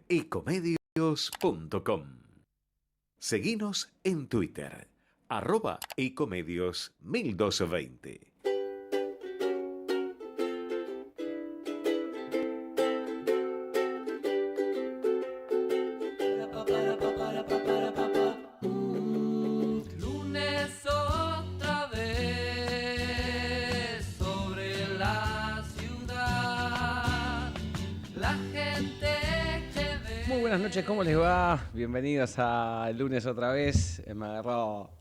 ecomedios.com. Seguinos en Twitter, @ecomedios1220. Lunes otra vez sobre la ciudad, la gente que ve. Muy buenas noches, ¿cómo les va? Bienvenidos a Lunes otra vez. Me agarró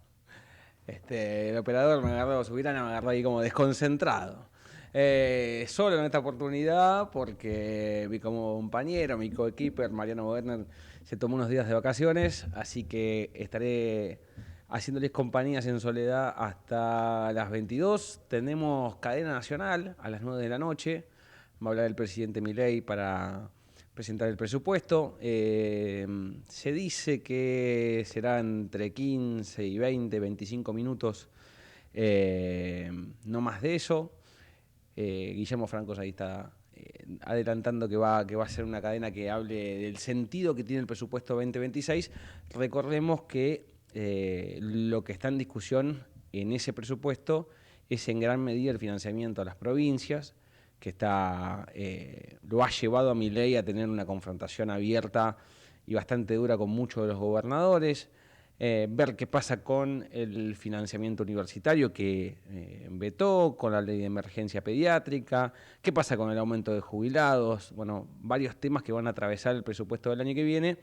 el operador, me agarró Subirana, me agarró ahí como desconcentrado. Solo en esta oportunidad porque mi compañero, mi coequiper Mariano Werner se tomó unos días de vacaciones, así que estaré haciéndoles compañías en soledad hasta las 22. Tenemos cadena nacional a las 9 de la noche. Va a hablar el presidente Milei para presentar el presupuesto. Se dice que será entre 15 y 25 minutos, no más de eso. Guillermo Francos ahí está adelantando que va a ser una cadena que hable del sentido que tiene el presupuesto 2026. Recordemos que lo que está en discusión en ese presupuesto es en gran medida el financiamiento a las provincias, que lo ha llevado a Milei a tener una confrontación abierta y bastante dura con muchos de los gobernadores. Ver qué pasa con el financiamiento universitario que vetó, con la ley de emergencia pediátrica, qué pasa con el aumento de jubilados, bueno, varios temas que van a atravesar el presupuesto del año que viene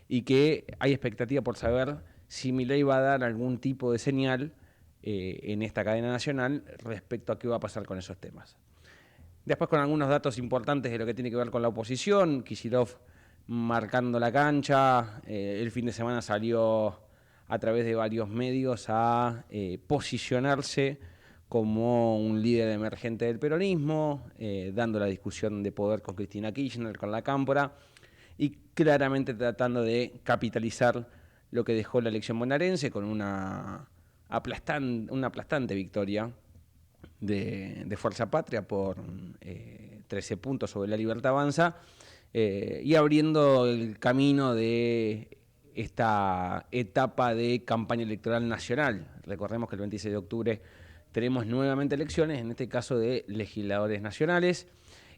y que hay expectativa por saber si Milei va a dar algún tipo de señal en esta cadena nacional respecto a qué va a pasar con esos temas. Después con algunos datos importantes de lo que tiene que ver con la oposición, Kicillof marcando la cancha, el fin de semana salió a través de varios medios a posicionarse como un líder emergente del peronismo, dando la discusión de poder con Cristina Kirchner, con la Cámpora, y claramente tratando de capitalizar lo que dejó la elección bonaerense con una aplastante victoria de Fuerza Patria por 13 puntos sobre La Libertad Avanza, y abriendo el camino de esta etapa de campaña electoral nacional. Recordemos que el 26 de octubre tenemos nuevamente elecciones, en este caso de legisladores nacionales.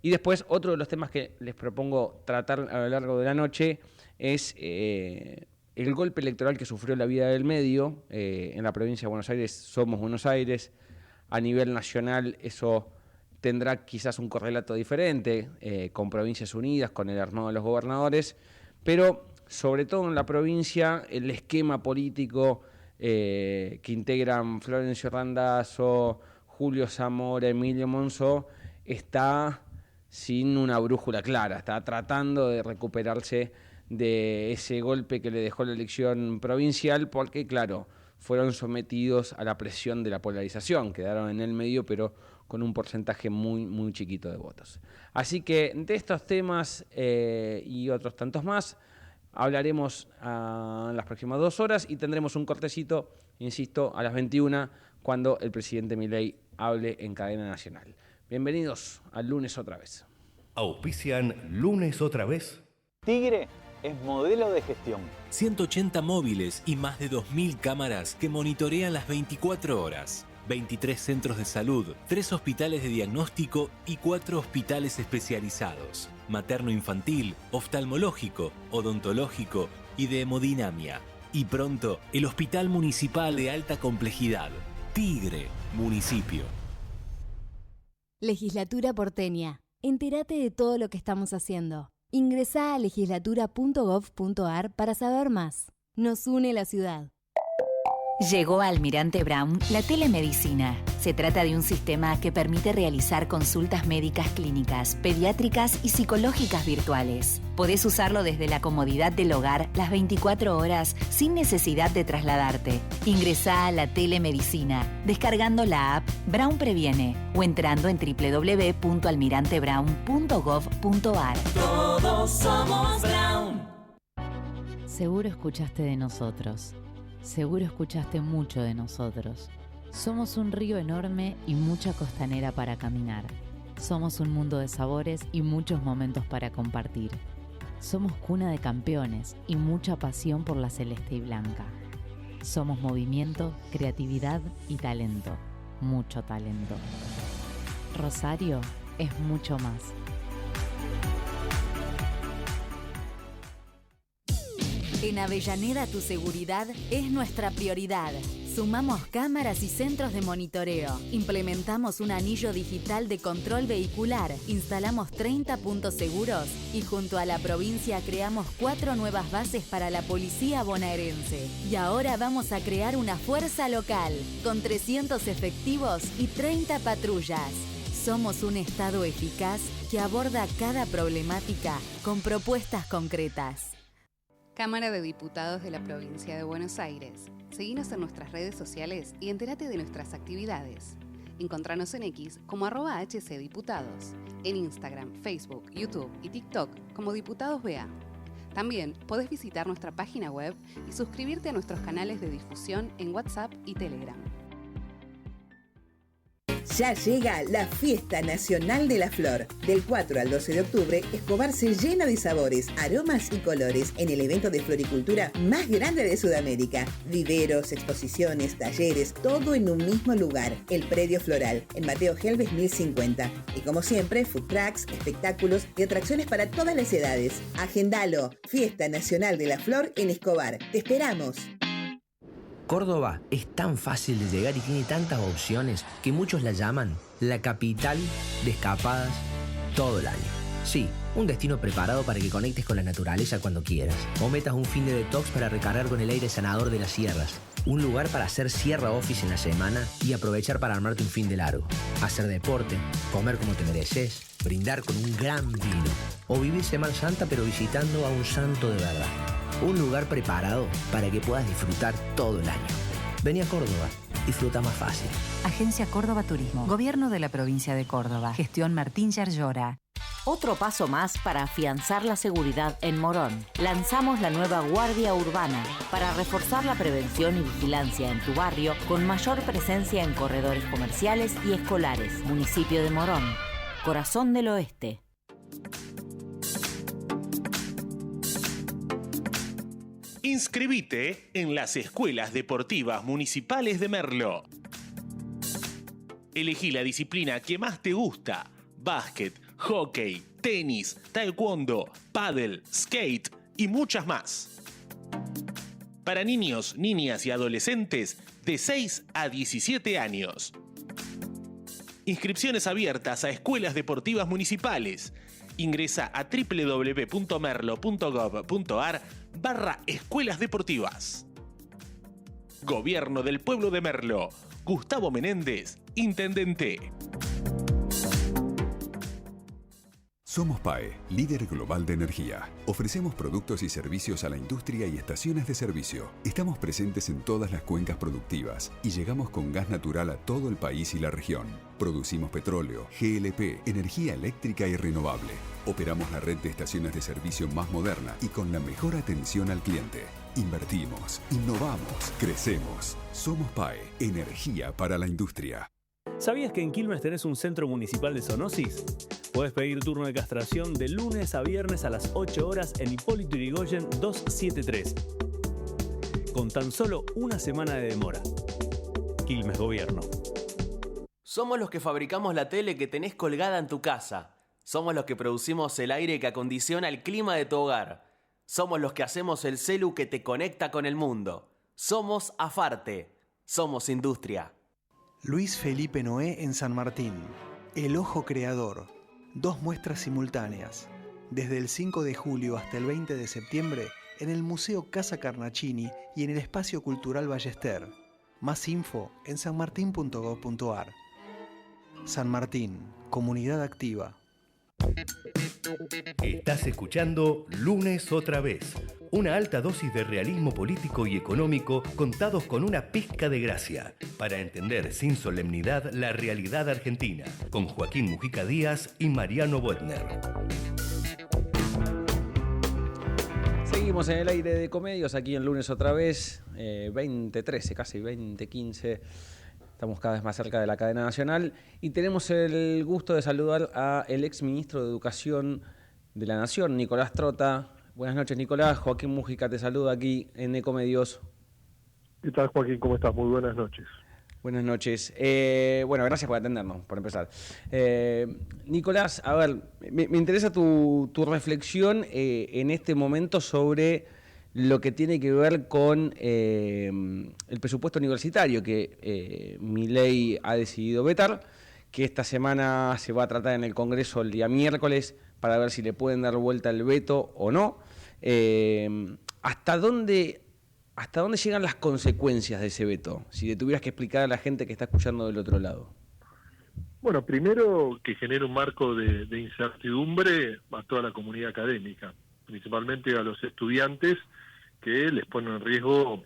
Y después otro de los temas que les propongo tratar a lo largo de la noche es el golpe electoral que sufrió la Vía del Medio. En la provincia de Buenos Aires somos Buenos Aires. A nivel nacional eso tendrá quizás un correlato diferente, con Provincias Unidas, con el armado de los gobernadores, pero sobre todo en la provincia el esquema político que integran Florencio Randazzo, Julio Zamora, Emilio Monzó, está sin una brújula clara, está tratando de recuperarse de ese golpe que le dejó la elección provincial, porque claro, fueron sometidos a la presión de la polarización, quedaron en el medio, pero con un porcentaje muy, muy chiquito de votos. Así que de estos temas y otros tantos más hablaremos en las próximas 2 horas y tendremos un cortecito, insisto, a las 21, cuando el presidente Milei hable en cadena nacional. Bienvenidos al Lunes otra vez. Auspician Lunes otra vez. Tigre es modelo de gestión. 180 móviles y más de 2.000 cámaras que monitorean las 24 horas. 23 centros de salud, 3 hospitales de diagnóstico y 4 hospitales especializados. Materno-infantil, oftalmológico, odontológico y de hemodinamia. Y pronto, el Hospital Municipal de Alta Complejidad. Tigre, municipio. Legislatura porteña. Entérate de todo lo que estamos haciendo. Ingresá a legislatura.gov.ar para saber más. Nos une la ciudad. Llegó a Almirante Brown la telemedicina. Se trata de un sistema que permite realizar consultas médicas clínicas, pediátricas y psicológicas virtuales. Podés usarlo desde la comodidad del hogar las 24 horas sin necesidad de trasladarte. Ingresá a la telemedicina descargando la app Brown Previene o entrando en www.almirantebrown.gov.ar. Todos somos Brown. Seguro escuchaste de nosotros. Seguro escuchaste mucho de nosotros. Somos un río enorme y mucha costanera para caminar. Somos un mundo de sabores y muchos momentos para compartir. Somos cuna de campeones y mucha pasión por la celeste y blanca. Somos movimiento, creatividad y talento. Mucho talento. Rosario es mucho más. En Avellaneda tu seguridad es nuestra prioridad. Sumamos cámaras y centros de monitoreo. Implementamos un anillo digital de control vehicular. Instalamos 30 puntos seguros y junto a la provincia creamos 4 nuevas bases para la policía bonaerense. Y ahora vamos a crear una fuerza local con 300 efectivos y 30 patrullas. Somos un Estado eficaz que aborda cada problemática con propuestas concretas. Cámara de Diputados de la Provincia de Buenos Aires. Seguinos en nuestras redes sociales y entérate de nuestras actividades. Encontranos en X como @HCDiputados, en Instagram, Facebook, YouTube y TikTok como Diputados BA. También podés visitar nuestra página web y suscribirte a nuestros canales de difusión en WhatsApp y Telegram. Ya llega la Fiesta Nacional de la Flor. Del 4 al 12 de octubre, Escobar se llena de sabores, aromas y colores en el evento de floricultura más grande de Sudamérica. Viveros, exposiciones, talleres, todo en un mismo lugar, el Predio Floral, en Mateo Helves 1050. Y como siempre, food trucks, espectáculos y atracciones para todas las edades. Agendalo, Fiesta Nacional de la Flor en Escobar. ¡Te esperamos! Córdoba es tan fácil de llegar y tiene tantas opciones que muchos la llaman la capital de escapadas todo el año. Sí, un destino preparado para que conectes con la naturaleza cuando quieras. O metas un fin de detox para recargar con el aire sanador de las sierras. Un lugar para hacer sierra office en la semana y aprovechar para armarte un fin de largo. Hacer deporte, comer como te mereces, brindar con un gran vino. O vivir Semana Santa pero visitando a un santo de verdad. Un lugar preparado para que puedas disfrutar todo el año. Vení a Córdoba, disfruta más fácil. Agencia Córdoba Turismo. Gobierno de la provincia de Córdoba. Gestión Martín Yarlora. Otro paso más para afianzar la seguridad en Morón. Lanzamos la nueva Guardia Urbana para reforzar la prevención y vigilancia en tu barrio con mayor presencia en corredores comerciales y escolares. Municipio de Morón. Corazón del Oeste. Inscribite en las escuelas deportivas municipales de Merlo. Elegí la disciplina que más te gusta: básquet, hockey, tenis, taekwondo, pádel, skate y muchas más. Para niños, niñas y adolescentes de 6 a 17 años. Inscripciones abiertas a escuelas deportivas municipales. Ingresa a www.merlo.gov.ar/escuelas deportivas. Gobierno del Pueblo de Merlo. Gustavo Menéndez, Intendente. Somos PAE, líder global de energía. Ofrecemos productos y servicios a la industria y estaciones de servicio. Estamos presentes en todas las cuencas productivas y llegamos con gas natural a todo el país y la región. Producimos petróleo, GLP, energía eléctrica y renovable. Operamos la red de estaciones de servicio más moderna y con la mejor atención al cliente. Invertimos, innovamos, crecemos. Somos PAE, energía para la industria. ¿Sabías que en Quilmes tenés un centro municipal de zoonosis? Podés pedir turno de castración de lunes a viernes a las 8 horas en Hipólito Yrigoyen 273. Con tan solo una semana de demora. Quilmes Gobierno. Somos los que fabricamos la tele que tenés colgada en tu casa. Somos los que producimos el aire que acondiciona el clima de tu hogar. Somos los que hacemos el celu que te conecta con el mundo. Somos Afarte. Somos industria. Luis Felipe Noé en San Martín. El Ojo Creador. 2 muestras simultáneas. Desde el 5 de julio hasta el 20 de septiembre en el Museo Casa Carnacini y en el Espacio Cultural Ballester. Más info en sanmartin.gov.ar. San Martín, comunidad activa. Estás escuchando Lunes otra vez. Una alta dosis de realismo político y económico contados con una pizca de gracia para entender sin solemnidad la realidad argentina, con Joaquín Mujica Díaz y Mariano Boetner. Seguimos en el aire de Comedios, aquí en Lunes otra vez, 2013, casi 2015. Estamos cada vez más cerca de la cadena nacional y tenemos el gusto de saludar al exministro de Educación, de la Nación, Nicolás Trota. Buenas noches, Nicolás. Joaquín Mújica te saluda aquí en Ecomedios. ¿Qué tal, Joaquín? ¿Cómo estás? Muy buenas noches. Buenas noches. Bueno, gracias por atendernos, por empezar. Nicolás, a ver, me interesa tu reflexión en este momento sobre lo que tiene que ver con el presupuesto universitario que Milei ha decidido vetar, que esta semana se va a tratar en el Congreso el día miércoles para ver si le pueden dar vuelta el veto o no. ¿Hasta dónde llegan las consecuencias de ese veto? Si le tuvieras que explicar a la gente que está escuchando del otro lado. Bueno, primero que genera un marco de incertidumbre a toda la comunidad académica, principalmente a los estudiantes que les pone en riesgo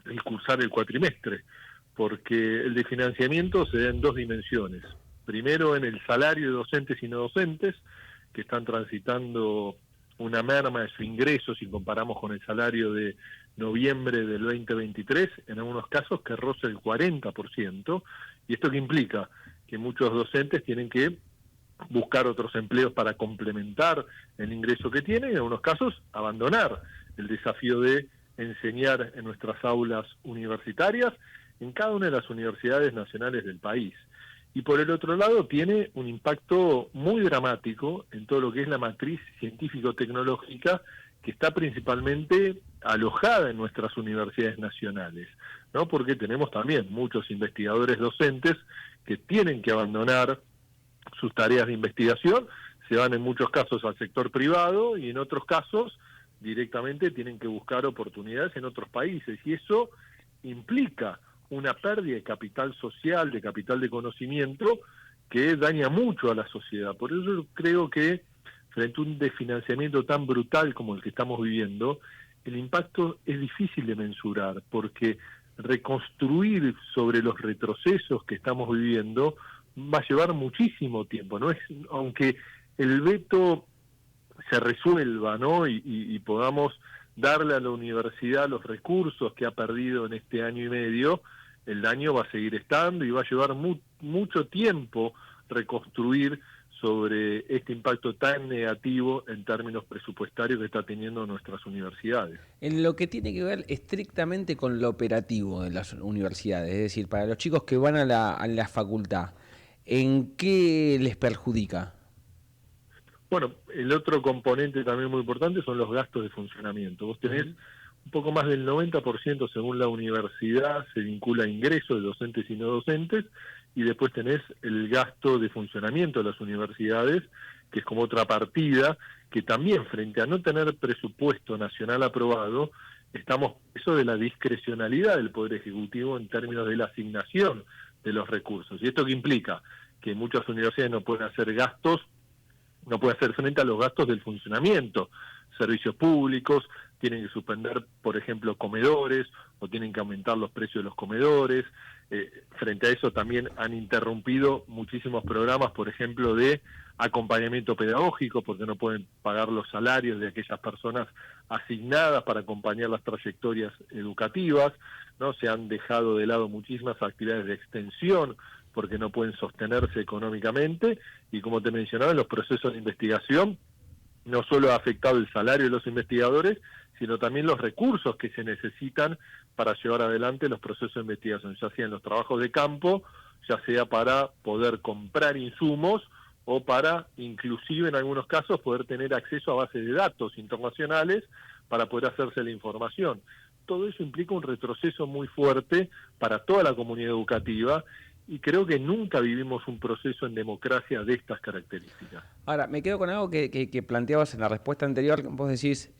el cursar el cuatrimestre, porque el de financiamiento se da en dos dimensiones. Primero en el salario de docentes y no docentes, que están transitando una merma de su ingreso si comparamos con el salario de noviembre del 2023, en algunos casos que roza el 40%, y esto que implica que muchos docentes tienen que buscar otros empleos para complementar el ingreso que tienen, y en algunos casos abandonar el desafío de enseñar en nuestras aulas universitarias en cada una de las universidades nacionales del país. Y por el otro lado tiene un impacto muy dramático en todo lo que es la matriz científico-tecnológica que está principalmente alojada en nuestras universidades nacionales, ¿no? Porque tenemos también muchos investigadores docentes que tienen que abandonar sus tareas de investigación, se van en muchos casos al sector privado y en otros casos directamente tienen que buscar oportunidades en otros países, y eso implica una pérdida de capital social, de capital de conocimiento, que daña mucho a la sociedad. Por eso yo creo que frente a un desfinanciamiento tan brutal como el que estamos viviendo, el impacto es difícil de mensurar, porque reconstruir sobre los retrocesos que estamos viviendo va a llevar muchísimo tiempo, ¿no? Aunque el veto se resuelva, ¿no? y podamos darle a la universidad los recursos que ha perdido en este año y medio, el daño va a seguir estando y va a llevar mucho tiempo reconstruir sobre este impacto tan negativo en términos presupuestarios que está teniendo nuestras universidades. En lo que tiene que ver estrictamente con lo operativo de las universidades, es decir, para los chicos que van a la facultad, ¿en qué les perjudica? Bueno, el otro componente también muy importante son los gastos de funcionamiento. Vos tenés un poco más del 90% según la universidad se vincula a ingresos de docentes y no docentes, y después tenés el gasto de funcionamiento de las universidades, que es como otra partida, que también frente a no tener presupuesto nacional aprobado, estamos eso de la discrecionalidad del Poder Ejecutivo en términos de la asignación de los recursos. ¿Y esto qué implica? Que muchas universidades no pueden hacer frente a los gastos del funcionamiento, servicios públicos, tienen que suspender, por ejemplo, comedores, o tienen que aumentar los precios de los comedores. Frente a eso también han interrumpido muchísimos programas, por ejemplo, de acompañamiento pedagógico, porque no pueden pagar los salarios de aquellas personas asignadas para acompañar las trayectorias educativas, ¿no? Se han dejado de lado muchísimas actividades de extensión, porque no pueden sostenerse económicamente, y como te mencionaba, en los procesos de investigación no solo ha afectado el salario de los investigadores, sino también los recursos que se necesitan para llevar adelante los procesos de investigación, ya sea en los trabajos de campo, ya sea para poder comprar insumos o para, inclusive en algunos casos, poder tener acceso a bases de datos internacionales para poder hacerse la información. Todo eso implica un retroceso muy fuerte para toda la comunidad educativa, y creo que nunca vivimos un proceso en democracia de estas características. Ahora, me quedo con algo que planteabas en la respuesta anterior. Vos decís,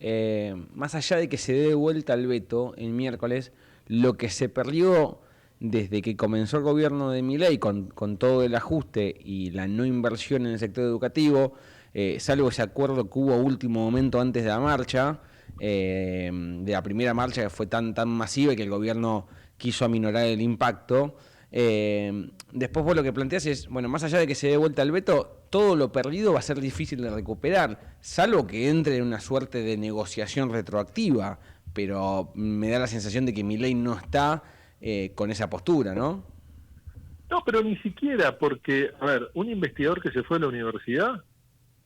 más allá de que se dé vuelta el veto el miércoles, lo que se perdió desde que comenzó el gobierno de Milei con todo el ajuste y la no inversión en el sector educativo, salvo ese acuerdo que hubo a último momento antes de la marcha, de la primera marcha que fue tan masiva y que el gobierno quiso aminorar el impacto. Después vos lo que planteás es, bueno, más allá de que se dé vuelta el veto, todo lo perdido va a ser difícil de recuperar, salvo que entre en una suerte de negociación retroactiva, pero me da la sensación de que Milei no está con esa postura, ¿no? No, pero ni siquiera, porque, a ver, un investigador que se fue a la universidad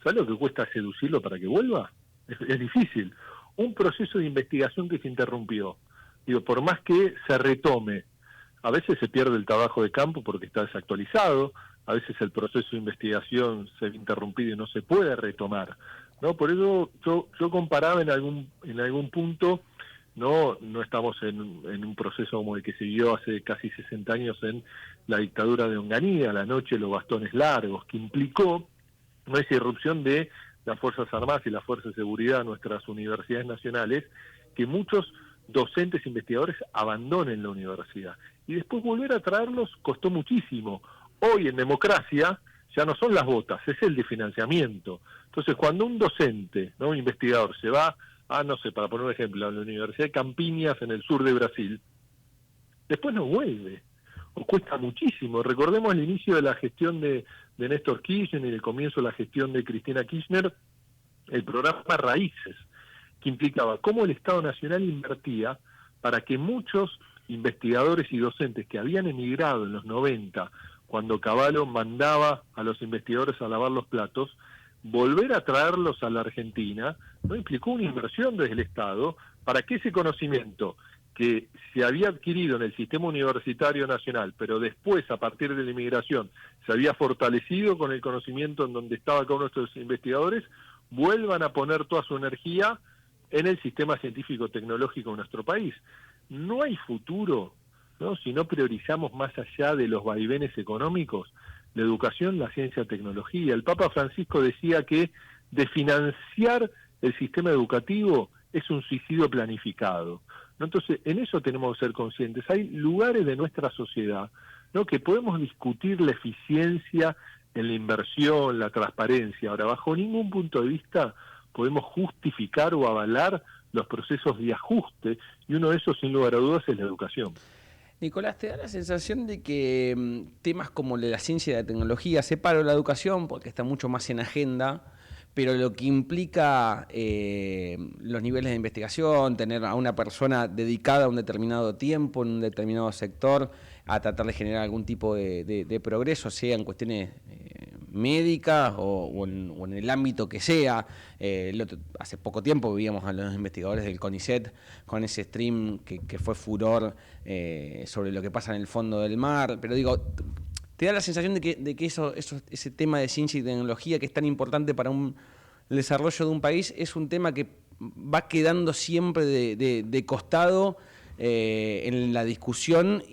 ¿Sabes lo que cuesta seducirlo para que vuelva? Es difícil. Un proceso de investigación que se interrumpió, digo, por más que se retome, a veces se pierde el trabajo de campo porque está desactualizado, a veces el proceso de investigación se ve interrumpido y no se puede retomar, ¿no? Por eso yo comparaba en algún punto, no estamos en un proceso como el que se vivió hace casi 60 años en la dictadura de Onganía, la noche de los bastones largos, que implicó esa irrupción de las Fuerzas Armadas y las Fuerzas de Seguridad, nuestras universidades nacionales, que muchos docentes e investigadores abandonen la universidad. Y después volver a traerlos costó muchísimo. Hoy en democracia ya no son las botas, es el de financiamiento. Entonces, cuando un docente, ¿no?, un investigador se va a, no sé, para poner un ejemplo, a la Universidad de Campiñas en el sur de Brasil, después no vuelve, o cuesta muchísimo. Recordemos el inicio de la gestión de Néstor Kirchner y el comienzo de la gestión de Cristina Kirchner, el programa Raíces, que implicaba cómo el Estado Nacional invertía para que muchos investigadores y docentes que habían emigrado en los 90, cuando Cavallo mandaba a los investigadores a lavar los platos, volver a traerlos a la Argentina, ¿no?, implicó una inversión desde el Estado para que ese conocimiento que se había adquirido en el sistema universitario nacional, pero después, a partir de la inmigración, se había fortalecido con el conocimiento en donde estaba cada uno de estos investigadores, vuelvan a poner toda su energía en el sistema científico-tecnológico de nuestro país. No hay futuro, ¿no?, si no priorizamos más allá de los vaivenes económicos, la educación, la ciencia, tecnología. El Papa Francisco decía que de financiar el sistema educativo es un suicidio planificado, ¿no? Entonces, en eso tenemos que ser conscientes. Hay lugares de nuestra sociedad, ¿no?, que podemos discutir la eficiencia en la inversión, la transparencia. Ahora, bajo ningún punto de vista podemos justificar o avalar los procesos de ajuste, y uno de esos, sin lugar a dudas, es la educación. Nicolás, ¿te da la sensación de que temas como la ciencia y la tecnología, separo la educación porque está mucho más en agenda, pero lo que implica los niveles de investigación, tener a una persona dedicada a un determinado tiempo, en un determinado sector, a tratar de generar algún tipo de progreso, sea en cuestiones médicas o en el ámbito que sea? Hace poco tiempo veíamos a los investigadores del CONICET con ese stream que fue furor sobre lo que pasa en el fondo del mar, pero digo, ¿te da la sensación de que ese tema de ciencia y tecnología, que es tan importante para el desarrollo de un país, es un tema que va quedando siempre de costado en la discusión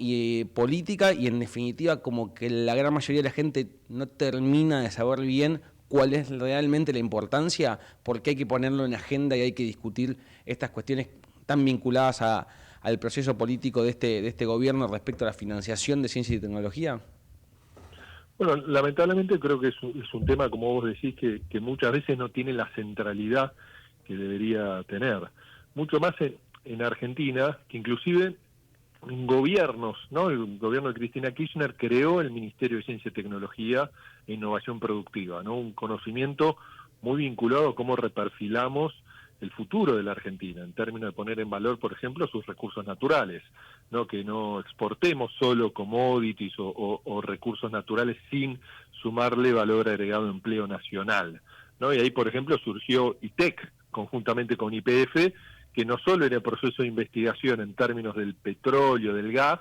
política, y en definitiva como que la gran mayoría de la gente no termina de saber bien cuál es realmente la importancia, porque hay que ponerlo en agenda y hay que discutir estas cuestiones tan vinculadas al proceso político de este gobierno respecto a la financiación de ciencia y tecnología? Bueno, lamentablemente creo que es un tema, como vos decís, que muchas veces no tiene la centralidad que debería tener. Mucho más en Argentina, que inclusive en gobiernos, ¿no? El gobierno de Cristina Kirchner creó el Ministerio de Ciencia y Tecnología e Innovación Productiva, ¿no? Un conocimiento muy vinculado a cómo reperfilamos el futuro de la Argentina, en términos de poner en valor, por ejemplo, sus recursos naturales, ¿no? Que no exportemos solo commodities o recursos naturales sin sumarle valor agregado de empleo nacional, ¿no? Y ahí, por ejemplo, surgió ITEC, conjuntamente con YPF, que no solo era el proceso de investigación en términos del petróleo, del gas,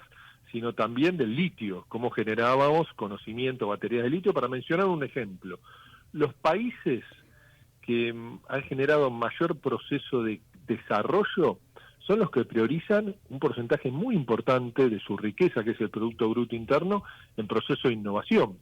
sino también del litio, cómo generábamos conocimiento, baterías de litio, para mencionar un ejemplo. Los países que han generado mayor proceso de desarrollo son los que priorizan un porcentaje muy importante de su riqueza, que es el Producto Bruto Interno, en proceso de innovación.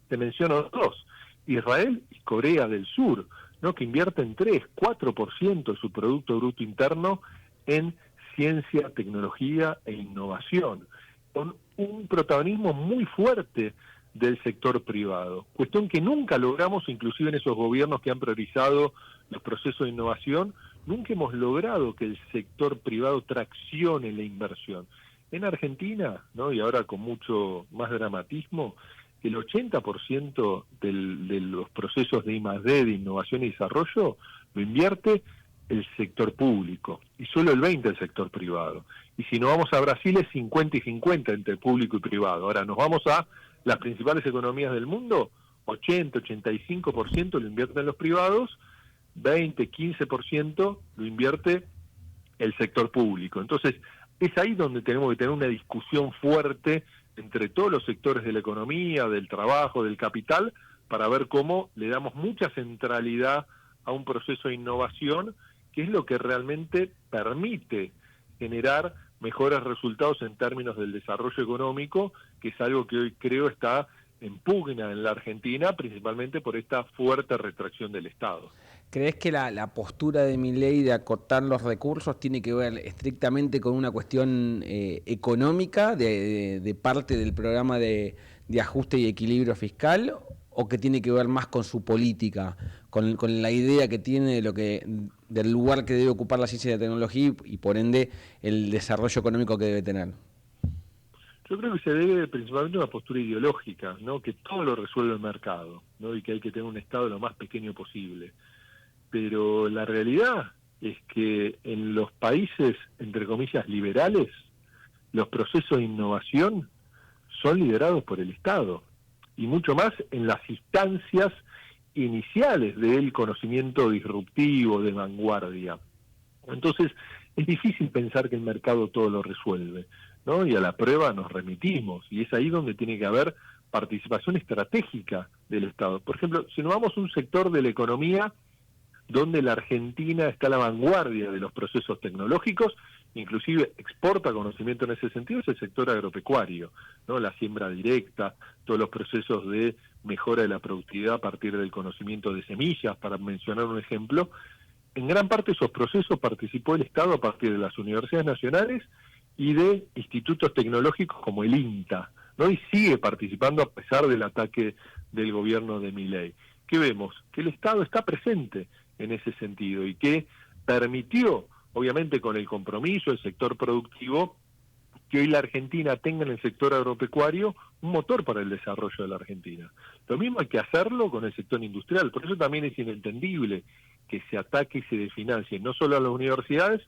Te menciono dos: Israel y Corea del Sur, ¿no?, que invierten 3-4% de su Producto Bruto Interno en ciencia, tecnología e innovación, con un protagonismo muy fuerte del sector privado, cuestión que nunca logramos, inclusive en esos gobiernos que han priorizado los procesos de innovación, nunca hemos logrado que el sector privado traccione la inversión. En Argentina, ¿no?, y ahora con mucho más dramatismo, el 80% de los procesos de I+D, de innovación y desarrollo, lo invierte el sector público, y solo el 20% el sector privado. Y si nos vamos a Brasil es 50 y 50 entre público y privado. Ahora nos vamos a las principales economías del mundo, 80-85% lo invierten los privados, 20-15% lo invierte el sector público. Entonces, es ahí donde tenemos que tener una discusión fuerte entre todos los sectores de la economía, del trabajo, del capital, para ver cómo le damos mucha centralidad a un proceso de innovación, que es lo que realmente permite generar mejores resultados en términos del desarrollo económico, que es algo que hoy creo está en pugna en la Argentina, principalmente por esta fuerte retracción del Estado. ¿Crees que la postura de Milei de acotar los recursos tiene que ver estrictamente con una cuestión económica de parte del programa de ajuste y equilibrio fiscal, o que tiene que ver más con su política, con la idea que tiene del lugar que debe ocupar la ciencia y la tecnología y por ende el desarrollo económico que debe tener? Yo creo que se debe principalmente a una postura ideológica, ¿no? Que todo lo resuelve el mercado, ¿no? Y que hay que tener un Estado lo más pequeño posible. Pero la realidad es que en los países, entre comillas, liberales, los procesos de innovación son liderados por el Estado, y mucho más en las instancias iniciales del conocimiento disruptivo, de vanguardia. Entonces, es difícil pensar que el mercado todo lo resuelve, ¿no? Y a la prueba nos remitimos, y es ahí donde tiene que haber participación estratégica del Estado. Por ejemplo, si nos vamos a un sector de la economía donde la Argentina está a la vanguardia de los procesos tecnológicos, inclusive exporta conocimiento en ese sentido, es el sector agropecuario, ¿no? La siembra directa, todos los procesos de mejora de la productividad a partir del conocimiento de semillas, para mencionar un ejemplo. En gran parte esos procesos participó el Estado a partir de las universidades nacionales y de institutos tecnológicos como el INTA, ¿no? Y sigue participando a pesar del ataque del gobierno de Milei. ¿Qué vemos? Que el Estado está presente en ese sentido y que permitió, obviamente con el compromiso del sector productivo, que hoy la Argentina tenga en el sector agropecuario un motor para el desarrollo de la Argentina. Lo mismo hay que hacerlo con el sector industrial, por eso también es inentendible que se ataque y se desfinancie no solo a las universidades,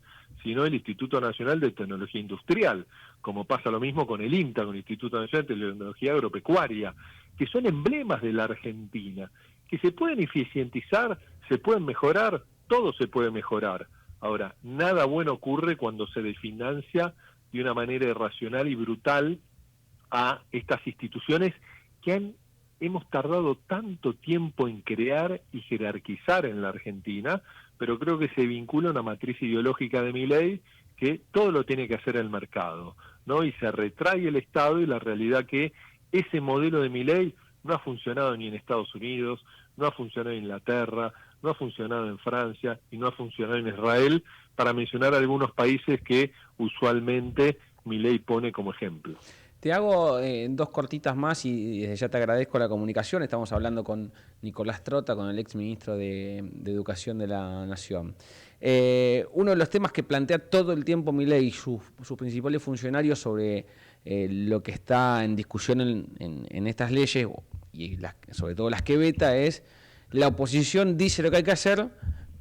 sino el Instituto Nacional de Tecnología Industrial, como pasa lo mismo con el INTA, con el Instituto Nacional de Tecnología Agropecuaria, que son emblemas de la Argentina, que se pueden eficientizar, se pueden mejorar, todo se puede mejorar. Ahora, nada bueno ocurre cuando se desfinancia de una manera irracional y brutal a estas instituciones que hemos tardado tanto tiempo en crear y jerarquizar en la Argentina, pero creo que se vincula a una matriz ideológica de Milei que todo lo tiene que hacer el mercado, ¿no? Y se retrae el Estado, y la realidad que ese modelo de Milei no ha funcionado ni en Estados Unidos, no ha funcionado en Inglaterra, no ha funcionado en Francia y no ha funcionado en Israel, para mencionar algunos países que usualmente Milei pone como ejemplo. Te hago dos cortitas más y desde ya te agradezco la comunicación. Estamos hablando con Nicolás Trota, con el exministro de Educación de la Nación. Uno de los temas que plantea todo el tiempo Milei y sus principales funcionarios sobre lo que está en discusión en estas leyes, y sobre todo las que veta, es la oposición dice lo que hay que hacer,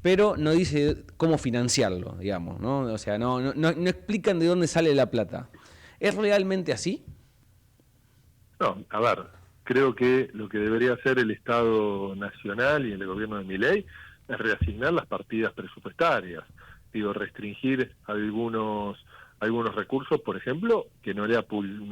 pero no dice cómo financiarlo, digamos, ¿no? O sea, no explican de dónde sale la plata. ¿Es realmente así? No, a ver, creo que lo que debería hacer el Estado Nacional y el gobierno de Milei es reasignar las partidas presupuestarias. Digo, restringir algunos recursos, por ejemplo, que no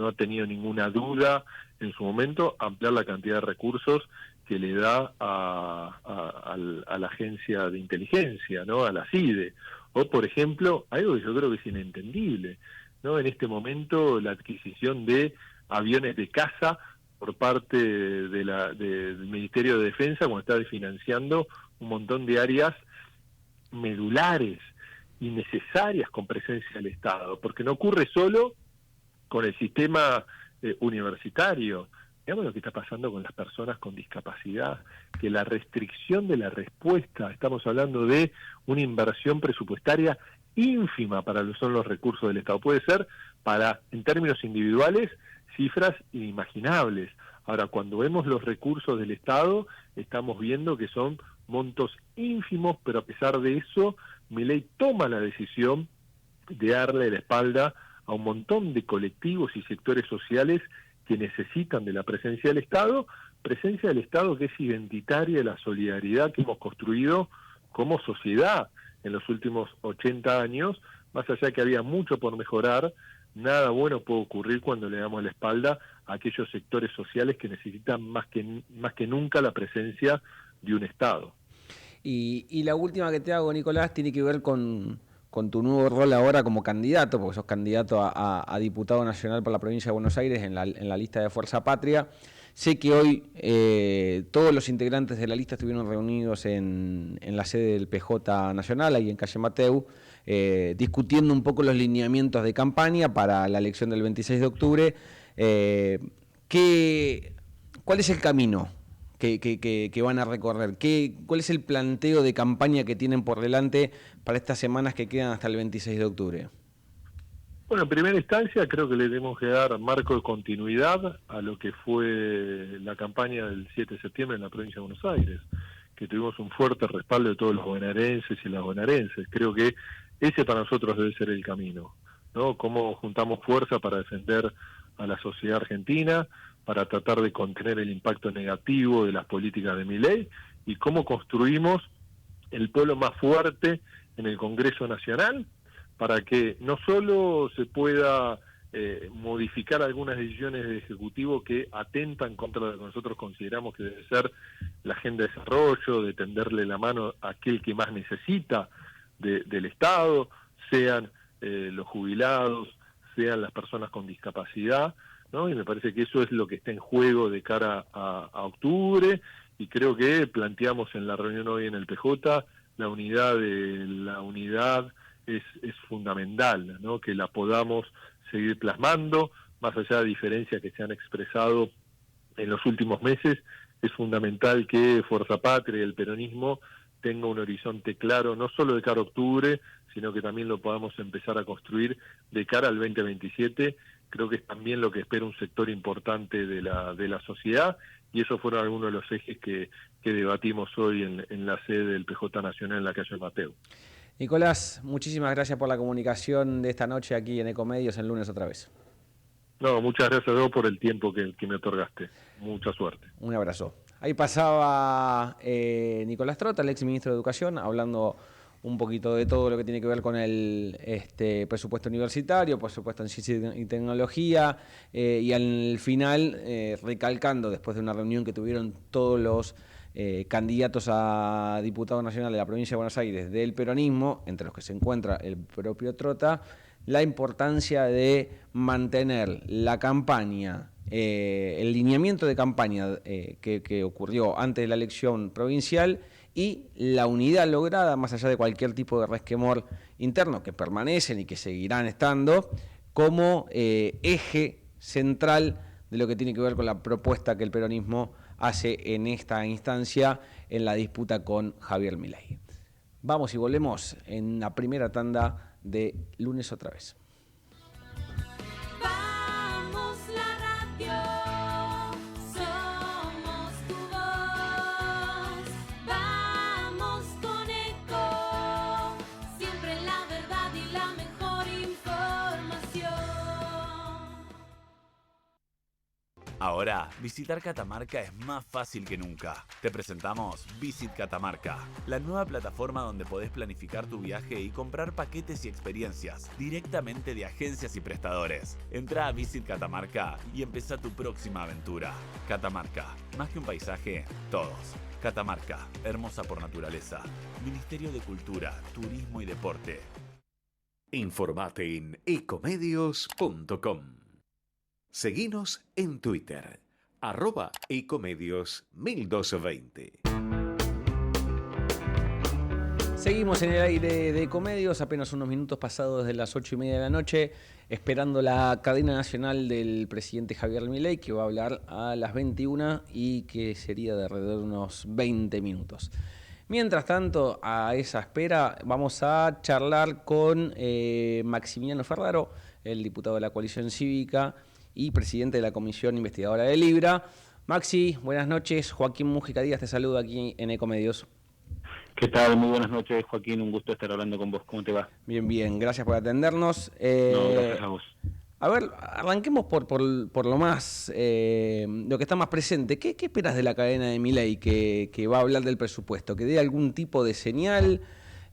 ha tenido ninguna duda en su momento, ampliar la cantidad de recursos que le da a la agencia de inteligencia, ¿no? A la CIDE. O, por ejemplo, algo que yo creo que es inentendible, ¿no? En este momento, la adquisición de aviones de caza por parte del Ministerio de Defensa, cuando está financiando un montón de áreas medulares y necesarias con presencia del Estado, porque no ocurre solo con el sistema universitario. Veamos lo que está pasando con las personas con discapacidad, que la restricción de la respuesta, estamos hablando de una inversión presupuestaria ínfima para lo que son los recursos del Estado. Puede ser, en términos individuales, cifras inimaginables. Ahora, cuando vemos los recursos del Estado, estamos viendo que son montos ínfimos, pero a pesar de eso, Milei toma la decisión de darle la espalda a un montón de colectivos y sectores sociales que necesitan de la presencia del Estado, presencia del Estado que es identitaria de la solidaridad que hemos construido como sociedad en los últimos 80 años, más allá que había mucho por mejorar, nada bueno puede ocurrir cuando le damos la espalda a aquellos sectores sociales que necesitan más que nunca la presencia de un Estado. Y la última que te hago, Nicolás, tiene que ver con tu nuevo rol ahora como candidato, porque sos candidato a diputado nacional por la provincia de Buenos Aires en la lista de Fuerza Patria. Sé que hoy todos los integrantes de la lista estuvieron reunidos en la sede del PJ Nacional, ahí en Calle Mateu, discutiendo un poco los lineamientos de campaña para la elección del 26 de octubre. ¿Cuál es el camino que van a recorrer? ¿Cuál es el planteo de campaña que tienen por delante para estas semanas que quedan hasta el 26 de octubre? Bueno, en primera instancia creo que le tenemos que dar marco de continuidad a lo que fue la campaña del 7 de septiembre en la provincia de Buenos Aires, que tuvimos un fuerte respaldo de todos los bonaerenses y las bonaerenses. Creo que ese para nosotros debe ser el camino, ¿no? Cómo juntamos fuerza para defender a la sociedad argentina, para tratar de contener el impacto negativo de las políticas de Milei, y cómo construimos el polo más fuerte en el Congreso Nacional, para que no solo se pueda modificar algunas decisiones del Ejecutivo que atentan contra lo que nosotros consideramos que debe ser la agenda de desarrollo, de tenderle la mano a aquel que más necesita del Estado, sean los jubilados, sean las personas con discapacidad, ¿no? Y me parece que eso es lo que está en juego de cara a octubre, y creo que planteamos en la reunión hoy en el PJ la unidad es fundamental, ¿no? Que la podamos seguir plasmando, más allá de diferencias que se han expresado en los últimos meses. Es fundamental que Fuerza Patria y el peronismo tenga un horizonte claro, no solo de cara a octubre, sino que también lo podamos empezar a construir de cara al 2027. Creo que es también lo que espera un sector importante de la sociedad, y esos fueron algunos de los ejes que debatimos hoy en la sede del PJ Nacional en la calle Mateu. Nicolás, muchísimas gracias por la comunicación de esta noche aquí en Ecomedios, el lunes otra vez. No, muchas gracias a vos por el tiempo que me otorgaste. Mucha suerte. Un abrazo. Ahí pasaba Nicolás Trota, el ex ministro de Educación, hablando un poquito de todo lo que tiene que ver con el presupuesto universitario, presupuesto en ciencia y tecnología, y al final recalcando, después de una reunión que tuvieron todos los candidatos a diputado nacional de la provincia de Buenos Aires del peronismo, entre los que se encuentra el propio Trota, la importancia de mantener la campaña, el lineamiento de campaña que ocurrió antes de la elección provincial, y la unidad lograda, más allá de cualquier tipo de resquemor interno, que permanecen y que seguirán estando, como eje central de lo que tiene que ver con la propuesta que el peronismo hace en esta instancia en la disputa con Javier Milei. Vamos y volvemos en la primera tanda de lunes otra vez. Vamos la radio, somos tu voz. Vamos con Eco, siempre la verdad y la mejor información. Ahora, visitar Catamarca es más fácil que nunca. Te presentamos Visit Catamarca, la nueva plataforma donde podés planificar tu viaje y comprar paquetes y experiencias directamente de agencias y prestadores. Entra a Visit Catamarca y empezá tu próxima aventura. Catamarca, más que un paisaje, todos. Catamarca, hermosa por naturaleza. Ministerio de Cultura, Turismo y Deporte. Informate en ecomedios.com. Seguinos en Twitter, @ecomedios1220. Seguimos en el aire de Ecomedios, apenas unos minutos pasados de las 8:30 de la noche, esperando la cadena nacional del presidente Javier Milei, que va a hablar a las 21 y que sería de alrededor de unos 20 minutos. Mientras tanto, a esa espera, vamos a charlar con Maximiliano Ferraro, el diputado de la Coalición Cívica y presidente de la Comisión Investigadora de Libra. Maxi, buenas noches. Joaquín Mújica Díaz te saluda aquí en Ecomedios. ¿Qué tal? Muy buenas noches, Joaquín. Un gusto estar hablando con vos. ¿Cómo te va? Bien, bien. Gracias por atendernos. No, gracias a vos. A ver, arranquemos por lo más, lo que está más presente. ¿Qué esperas de la cadena de Milei que va a hablar del presupuesto? ¿Que dé algún tipo de señal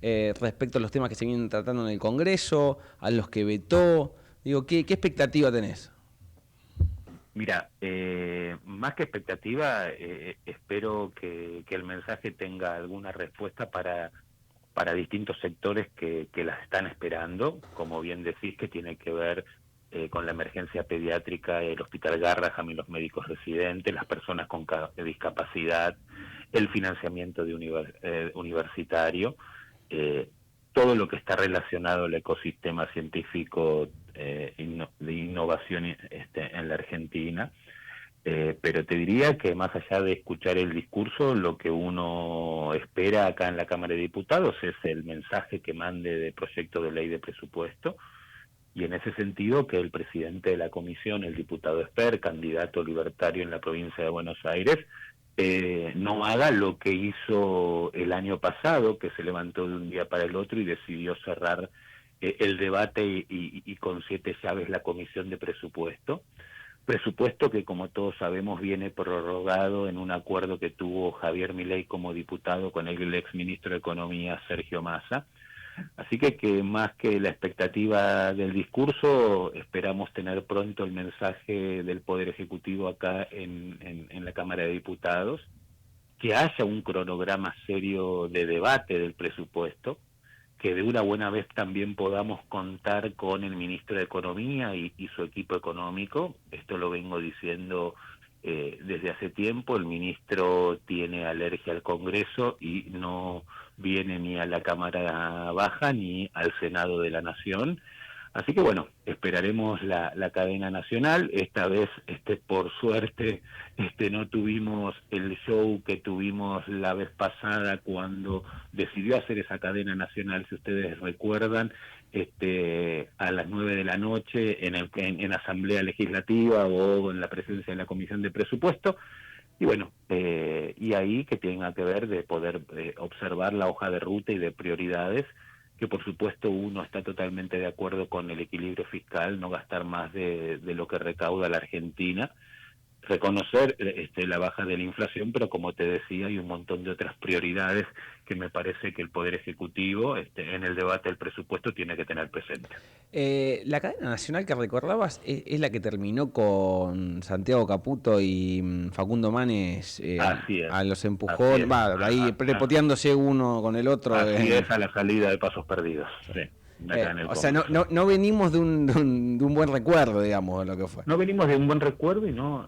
respecto a los temas que se vienen tratando en el Congreso, a los que vetó? Digo, ¿qué expectativa tenés? Mira, más que expectativa, espero que el mensaje tenga alguna respuesta para distintos sectores que las están esperando, como bien decís, que tiene que ver con la emergencia pediátrica, el Hospital Garrahan y los médicos residentes, las personas con discapacidad, el financiamiento de universitario, todo lo que está relacionado al ecosistema científico de innovación en la Argentina. Pero te diría que más allá de escuchar el discurso, lo que uno espera acá en la Cámara de Diputados es el mensaje que mande de proyecto de ley de presupuesto, y en ese sentido que el presidente de la comisión, el diputado Esper, candidato libertario en la provincia de Buenos Aires, no haga lo que hizo el año pasado, que se levantó de un día para el otro y decidió cerrar el debate y con 7 llaves la comisión de presupuesto que, como todos sabemos, viene prorrogado en un acuerdo que tuvo Javier Milei como diputado con el exministro de Economía, Sergio Massa. Así que más que la expectativa del discurso, esperamos tener pronto el mensaje del Poder Ejecutivo acá en la Cámara de Diputados, que haya un cronograma serio de debate del presupuesto, que de una buena vez también podamos contar con el ministro de Economía y su equipo económico. Esto lo vengo diciendo desde hace tiempo. El ministro tiene alergia al Congreso y no viene ni a la Cámara Baja ni al Senado de la Nación. Así que bueno, esperaremos la cadena nacional. Esta vez, por suerte, no tuvimos el show que tuvimos la vez pasada cuando decidió hacer esa cadena nacional, si ustedes recuerdan, a las 9 de la noche en Asamblea Legislativa o en la presencia de la Comisión de Presupuesto. Y bueno, y ahí que tenga que ver de poder observar la hoja de ruta y de prioridades, que por supuesto uno está totalmente de acuerdo con el equilibrio fiscal, no gastar más de lo que recauda la Argentina, reconocer la baja de la inflación, pero como te decía, hay un montón de otras prioridades que me parece que el Poder Ejecutivo en el debate del presupuesto tiene que tener presente. La cadena nacional que recordabas es la que terminó con Santiago Caputo y Facundo Manes a los empujones, ahí prepoteándose uno con el otro. Así es, a la salida de Pasos Perdidos, sí. O sea, no venimos de un buen recuerdo, digamos, de lo que fue. No venimos de un buen recuerdo y no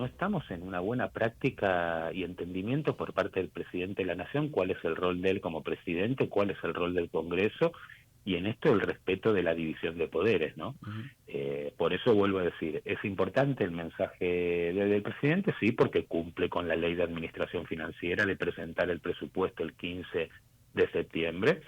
estamos en una buena práctica y entendimiento por parte del presidente de la Nación cuál es el rol de él como presidente, cuál es el rol del Congreso, y en esto el respeto de la división de poderes, ¿no? Por eso vuelvo a decir, es importante el mensaje del presidente, sí, porque cumple con la ley de administración financiera de presentar el presupuesto el 15 de septiembre,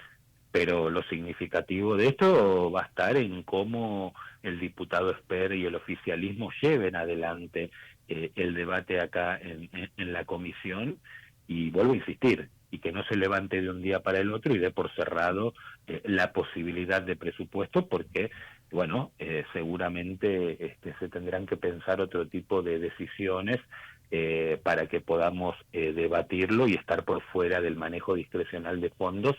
pero lo significativo de esto va a estar en cómo el diputado Esper y el oficialismo lleven adelante el debate acá en la comisión, y vuelvo a insistir, y que no se levante de un día para el otro y dé por cerrado la posibilidad de presupuesto, porque, bueno, seguramente se tendrán que pensar otro tipo de decisiones para que podamos debatirlo y estar por fuera del manejo discrecional de fondos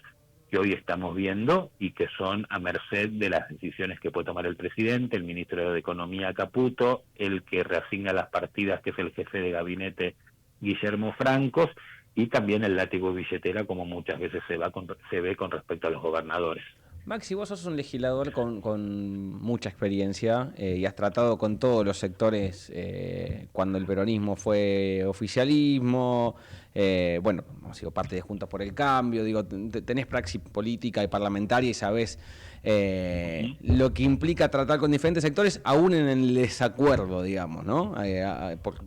que hoy estamos viendo y que son a merced de las decisiones que puede tomar el presidente, el ministro de Economía Caputo, el que reasigna las partidas, que es el jefe de gabinete Guillermo Francos, y también el látigo billetera, como muchas veces se ve con respecto a los gobernadores. Maxi, vos sos un legislador con mucha experiencia y has tratado con todos los sectores cuando el peronismo fue oficialismo, bueno, has sido parte de Juntos por el Cambio, digo, tenés praxis política y parlamentaria y sabés lo que implica tratar con diferentes sectores, aún en el desacuerdo, digamos, ¿no?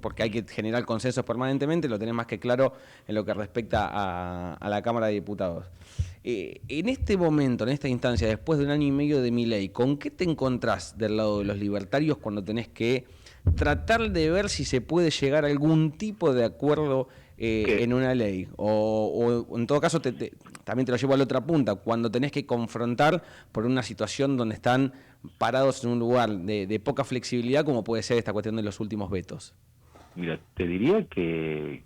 Porque hay que generar consensos permanentemente, lo tenés más que claro en lo que respecta a la Cámara de Diputados. En este momento, en esta instancia, después de 1 año y medio de Milei, ¿con qué te encontrás del lado de los libertarios cuando tenés que tratar de ver si se puede llegar a algún tipo de acuerdo en una ley? O en todo caso, también te lo llevo a la otra punta, cuando tenés que confrontar por una situación donde están parados en un lugar de poca flexibilidad como puede ser esta cuestión de los últimos vetos? Mira, te diría que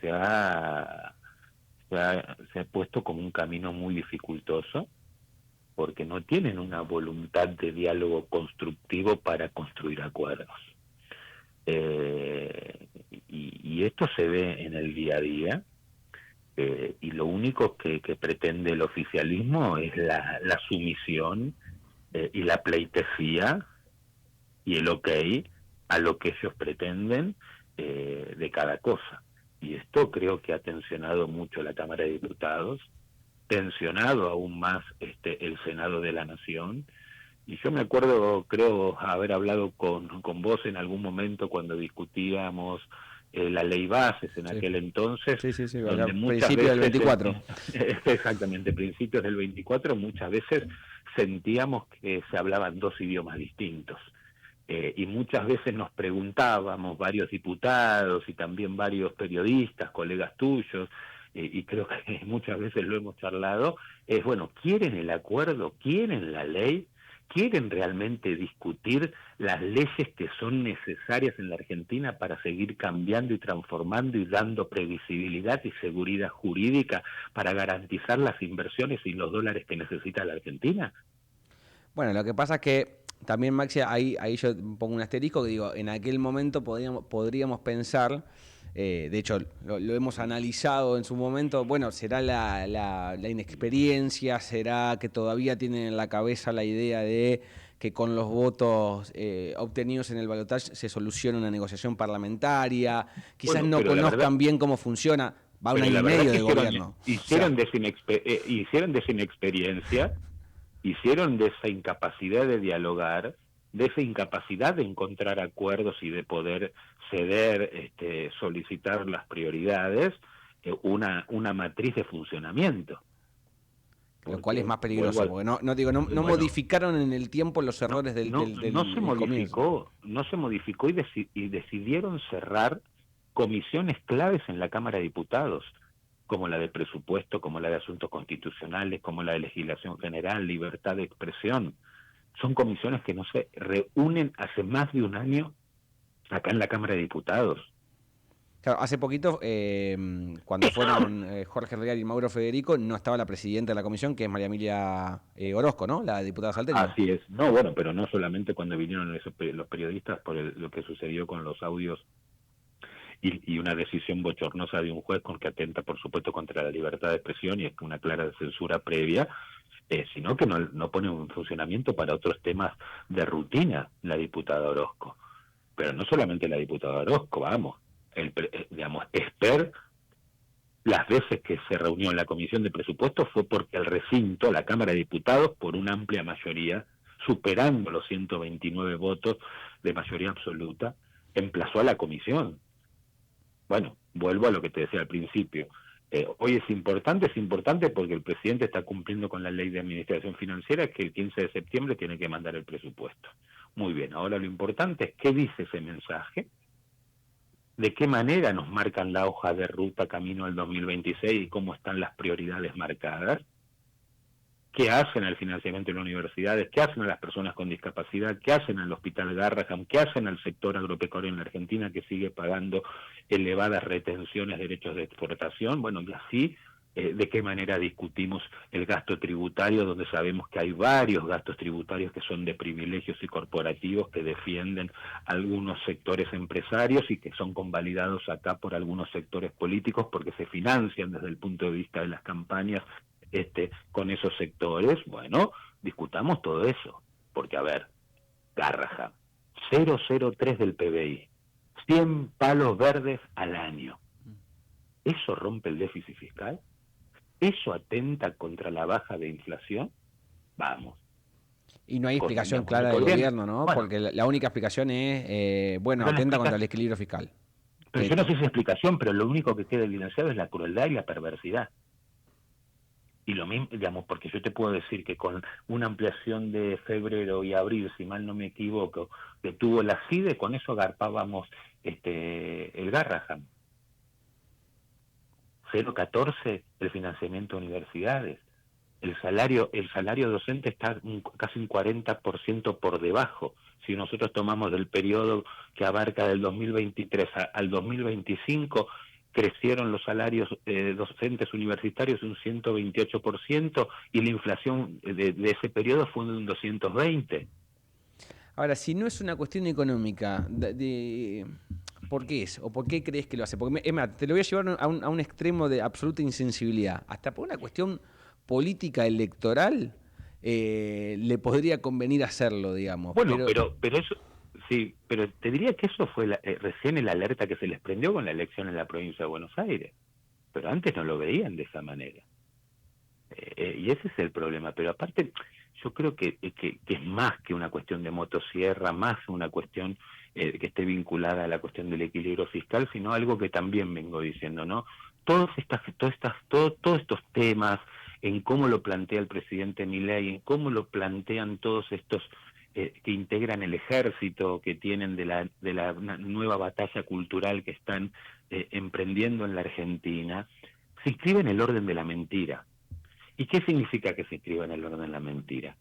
se ha puesto como un camino muy dificultoso, porque no tienen una voluntad de diálogo constructivo para construir acuerdos. Y esto se ve en el día a día, y lo único que pretende el oficialismo es la sumisión y la pleitesía y el ok a lo que ellos pretenden de cada cosa. Y esto creo que ha tensionado mucho la Cámara de Diputados, tensionado aún más el Senado de la Nación. Y yo me acuerdo, creo, haber hablado con vos en algún momento cuando discutíamos la ley bases en aquel entonces. Sí, donde muchas principio del veces, 24. Exactamente, principios del 24, muchas veces sentíamos que se hablaban dos idiomas distintos. Y muchas veces nos preguntábamos, varios diputados y también varios periodistas, colegas tuyos, y creo que muchas veces lo hemos charlado, es, bueno, ¿quieren el acuerdo? ¿Quieren la ley? ¿Quieren realmente discutir las leyes que son necesarias en la Argentina para seguir cambiando y transformando y dando previsibilidad y seguridad jurídica para garantizar las inversiones y los dólares que necesita la Argentina? Bueno, lo que pasa es que también, Maxi, ahí yo pongo un asterisco que digo, en aquel momento podríamos pensar, de hecho lo hemos analizado en su momento, bueno, será la inexperiencia, será que todavía tienen en la cabeza la idea de que con los votos obtenidos en el balotaje se soluciona una negociación parlamentaria, quizás Bueno, no conozcan verdad, bien cómo funciona, va un pero año la y verdad medio que de gobierno. hicieron de esa inexperiencia, hicieron de esa incapacidad de dialogar, de esa incapacidad de encontrar acuerdos y de poder ceder, solicitar las prioridades, una matriz de funcionamiento. Lo cual es más peligroso, porque no modificaron en el tiempo los errores del comienzo. No se modificó y decidieron cerrar comisiones claves en la Cámara de Diputados, como la de presupuesto, como la de asuntos constitucionales, como la de legislación general, libertad de expresión. Son comisiones que no se reúnen hace más de un año acá en la Cámara de Diputados. Claro, hace poquito, cuando fueron Jorge Real y Mauro Federico, no estaba la presidenta de la comisión, que es María Emilia Orozco, ¿no? La diputada salteña. Así es. No, bueno, pero no solamente cuando vinieron los periodistas por lo que sucedió con los audios y una decisión bochornosa de un juez con que atenta, por supuesto, contra la libertad de expresión y es una clara censura previa, sino que no pone un funcionamiento para otros temas de rutina la diputada Orozco. Pero no solamente la diputada Orozco, vamos, Esper, las veces que se reunió en la Comisión de Presupuestos fue porque el recinto, la Cámara de Diputados, por una amplia mayoría, superando los 129 votos de mayoría absoluta, emplazó a la comisión. Bueno, vuelvo a lo que te decía al principio. Hoy es importante porque el presidente está cumpliendo con la ley de administración financiera, que el 15 de septiembre tiene que mandar el presupuesto. Muy bien, ahora lo importante es qué dice ese mensaje, de qué manera nos marcan la hoja de ruta camino al 2026 y cómo están las prioridades marcadas, qué hacen al financiamiento de las universidades, qué hacen a las personas con discapacidad, qué hacen al Hospital Garrahan, qué hacen al sector agropecuario en la Argentina que sigue pagando elevadas retenciones de derechos de exportación. Bueno, y así, de qué manera discutimos el gasto tributario, donde sabemos que hay varios gastos tributarios que son de privilegios y corporativos que defienden algunos sectores empresarios y que son convalidados acá por algunos sectores políticos porque se financian desde el punto de vista de las campañas con esos sectores. Bueno, discutamos todo eso, porque a ver, Garrahan, 0,03 del PBI, 100 palos verdes al año. ¿Eso rompe el déficit fiscal? ¿Eso atenta contra la baja de inflación? Vamos. Y no hay explicación clara del gobierno, ¿no? Bueno, porque la única explicación es, atenta contra el equilibrio fiscal. Pero yo no sé si es explicación, pero lo único que queda evidenciado es la crueldad y la perversidad. Y lo mismo, digamos, porque yo te puedo decir que con una ampliación de febrero y abril, si mal no me equivoco, que tuvo la CIDE, con eso agarpábamos el Garrahan. 0,14 el financiamiento de universidades. el salario docente está casi un 40% por debajo. Si nosotros tomamos del periodo que abarca del 2023 al 2025, crecieron los salarios docentes universitarios un 128% y la inflación de ese periodo fue de un 220%. Ahora, si no es una cuestión económica, ¿por qué es? ¿O por qué crees que lo hace? Porque, te lo voy a llevar a un extremo de absoluta insensibilidad. Hasta por una cuestión política electoral le podría convenir hacerlo, digamos. Bueno, pero eso, sí, pero te diría que eso fue recién el alerta que se les prendió con la elección en la provincia de Buenos Aires. Pero antes no lo veían de esa manera. Y ese es el problema. Pero aparte, yo creo que es más que una cuestión de motosierra, más una cuestión que esté vinculada a la cuestión del equilibrio fiscal, sino algo que también vengo diciendo, ¿no? Todos estos temas, en cómo lo plantea el presidente Milei, en cómo lo plantean todos estos que integran el ejército, que tienen de la una nueva batalla cultural que están emprendiendo en la Argentina, se inscribe en el orden de la mentira. ¿Y qué significa que se inscriba en el orden de la mentira?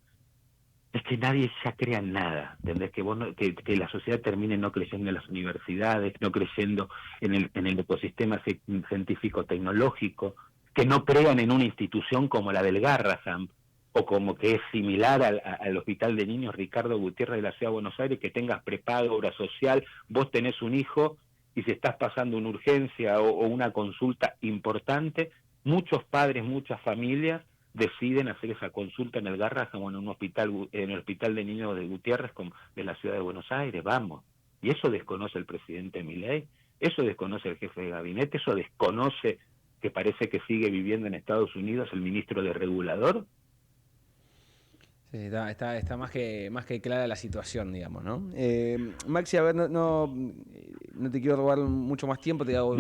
Es que nadie ya crea en nada, ¿entendés? Que la sociedad termine no creyendo en las universidades, no creyendo en el ecosistema científico-tecnológico, que no crean en una institución como la del Garrahan, o como que es similar al Hospital de Niños Ricardo Gutiérrez de la Ciudad de Buenos Aires, que tengas prepago, obra social, vos tenés un hijo, y si estás pasando una urgencia o una consulta importante, muchos padres, muchas familias deciden hacer esa consulta en el Garrahan o en el Hospital de Niños de Gutiérrez de la Ciudad de Buenos Aires, vamos. Y eso desconoce el presidente Milei, eso desconoce el jefe de gabinete, eso desconoce que parece que sigue viviendo en Estados Unidos el ministro de Regulador. Sí, está más que clara la situación, digamos, ¿no? Maxi, a ver, no te quiero robar mucho más tiempo. Te hago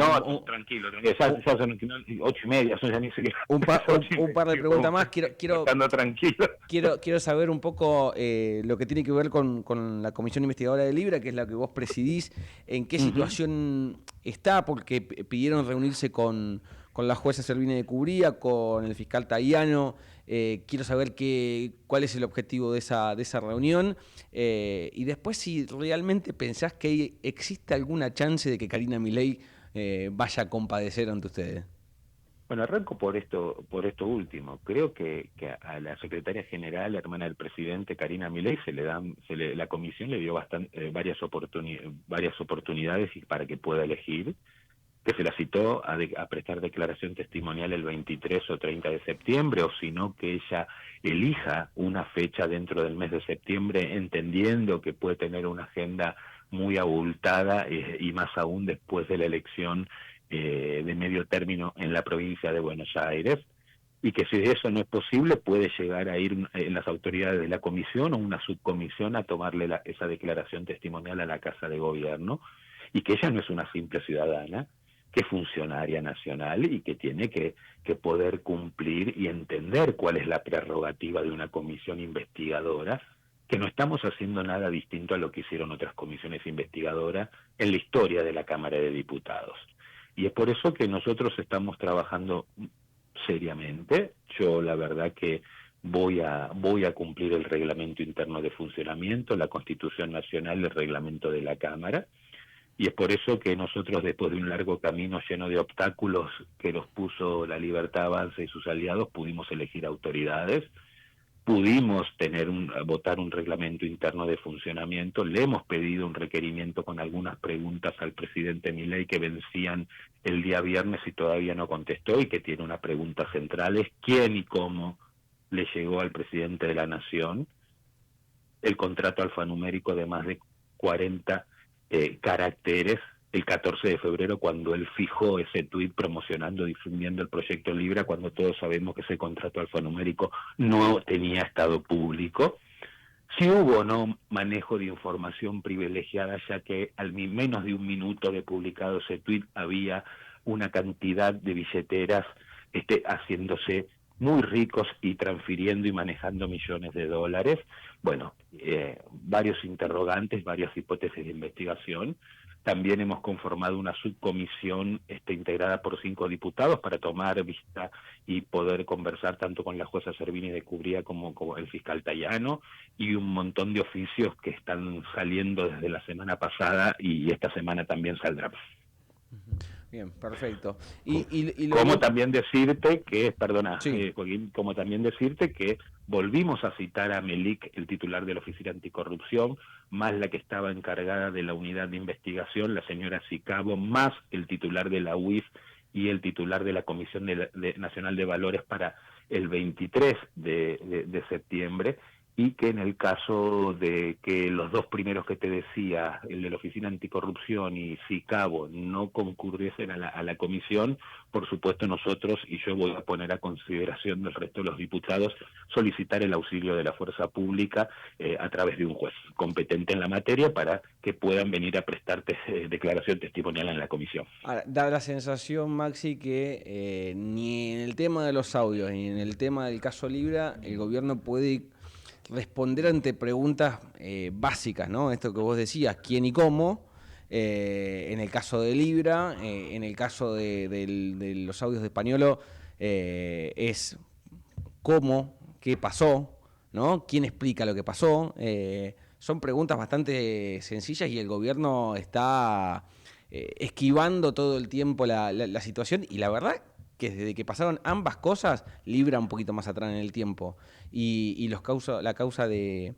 Tranquilo. Ya son 8:30, son ya ni siquiera. Un par de preguntas más. Quiero saber un poco lo que tiene que ver con la Comisión Investigadora de Libra, que es la que vos presidís. ¿En qué situación está? Porque pidieron reunirse con la jueza Servini de Cubría, con el fiscal Taiano. Quiero saber cuál es el objetivo de esa reunión y después si realmente pensás que existe alguna chance de que Karina Milei vaya a compadecer ante ustedes. Bueno, arranco por esto último. Creo que a la secretaria general, hermana del presidente, Karina Milei, la comisión le dio varias oportunidades para que pueda elegir, que se la citó a prestar declaración testimonial el 23 o 30 de septiembre, o si no, que ella elija una fecha dentro del mes de septiembre, entendiendo que puede tener una agenda muy abultada y más aún después de la elección de medio término en la provincia de Buenos Aires, y que si eso no es posible puede llegar a ir en las autoridades de la comisión o una subcomisión a tomarle esa declaración testimonial a la Casa de Gobierno, y que ella no es una simple ciudadana, que es funcionaria nacional y que tiene que poder cumplir y entender cuál es la prerrogativa de una comisión investigadora, que no estamos haciendo nada distinto a lo que hicieron otras comisiones investigadoras en la historia de la Cámara de Diputados. Y es por eso que nosotros estamos trabajando seriamente. Yo la verdad que voy a cumplir el reglamento interno de funcionamiento, la Constitución Nacional, el reglamento de la Cámara. Y es por eso que nosotros, después de un largo camino lleno de obstáculos que nos puso la Libertad Avanza y sus aliados, pudimos elegir autoridades, pudimos votar un reglamento interno de funcionamiento, le hemos pedido un requerimiento con algunas preguntas al presidente Milei que vencían el día viernes y todavía no contestó, y que tiene unas preguntas centrales: ¿quién y cómo le llegó al presidente de la Nación el contrato alfanumérico de más de 40 caracteres el 14 de febrero, cuando él fijó ese tuit promocionando, difundiendo el proyecto Libra, cuando todos sabemos que ese contrato alfanumérico no tenía estado público? Si hubo o no manejo de información privilegiada, ya que al menos de un minuto de publicado ese tuit había una cantidad de billeteras haciéndose muy ricos y transfiriendo y manejando millones de dólares. Bueno, varios interrogantes, varias hipótesis de investigación. También hemos conformado una subcomisión integrada por 5 diputados para tomar vista y poder conversar tanto con la jueza Servini de Cubría como el fiscal Tayano, y un montón de oficios que están saliendo desde la semana pasada y esta semana también saldrán. Bien, perfecto. Como también decirte que, Joaquín, como también decirte que volvimos a citar a Melik, el titular de la Oficina Anticorrupción, más la que estaba encargada de la unidad de investigación, la señora Sicabo, más el titular de la UIF y el titular de la Comisión Nacional de Valores para el 23 de septiembre, y que en el caso de que los dos primeros que te decía, el de la Oficina Anticorrupción y Sicabo, no concurriesen a la comisión, por supuesto nosotros, y yo voy a poner a consideración del resto de los diputados, solicitar el auxilio de la fuerza pública a través de un juez competente en la materia para que puedan venir a prestar declaración testimonial en la comisión. Ahora, da la sensación, Maxi, que ni en el tema de los audios ni en el tema del caso Libra el gobierno puede responder ante preguntas básicas, ¿no? Esto que vos decías, quién y cómo, en el caso de Libra, en el caso de los audios de Españolo, es cómo, qué pasó, ¿no? ¿Quién explica lo que pasó? Son preguntas bastante sencillas y el gobierno está esquivando todo el tiempo la situación, y la verdad que desde que pasaron ambas cosas, Libra un poquito más atrás en el tiempo, y la causa de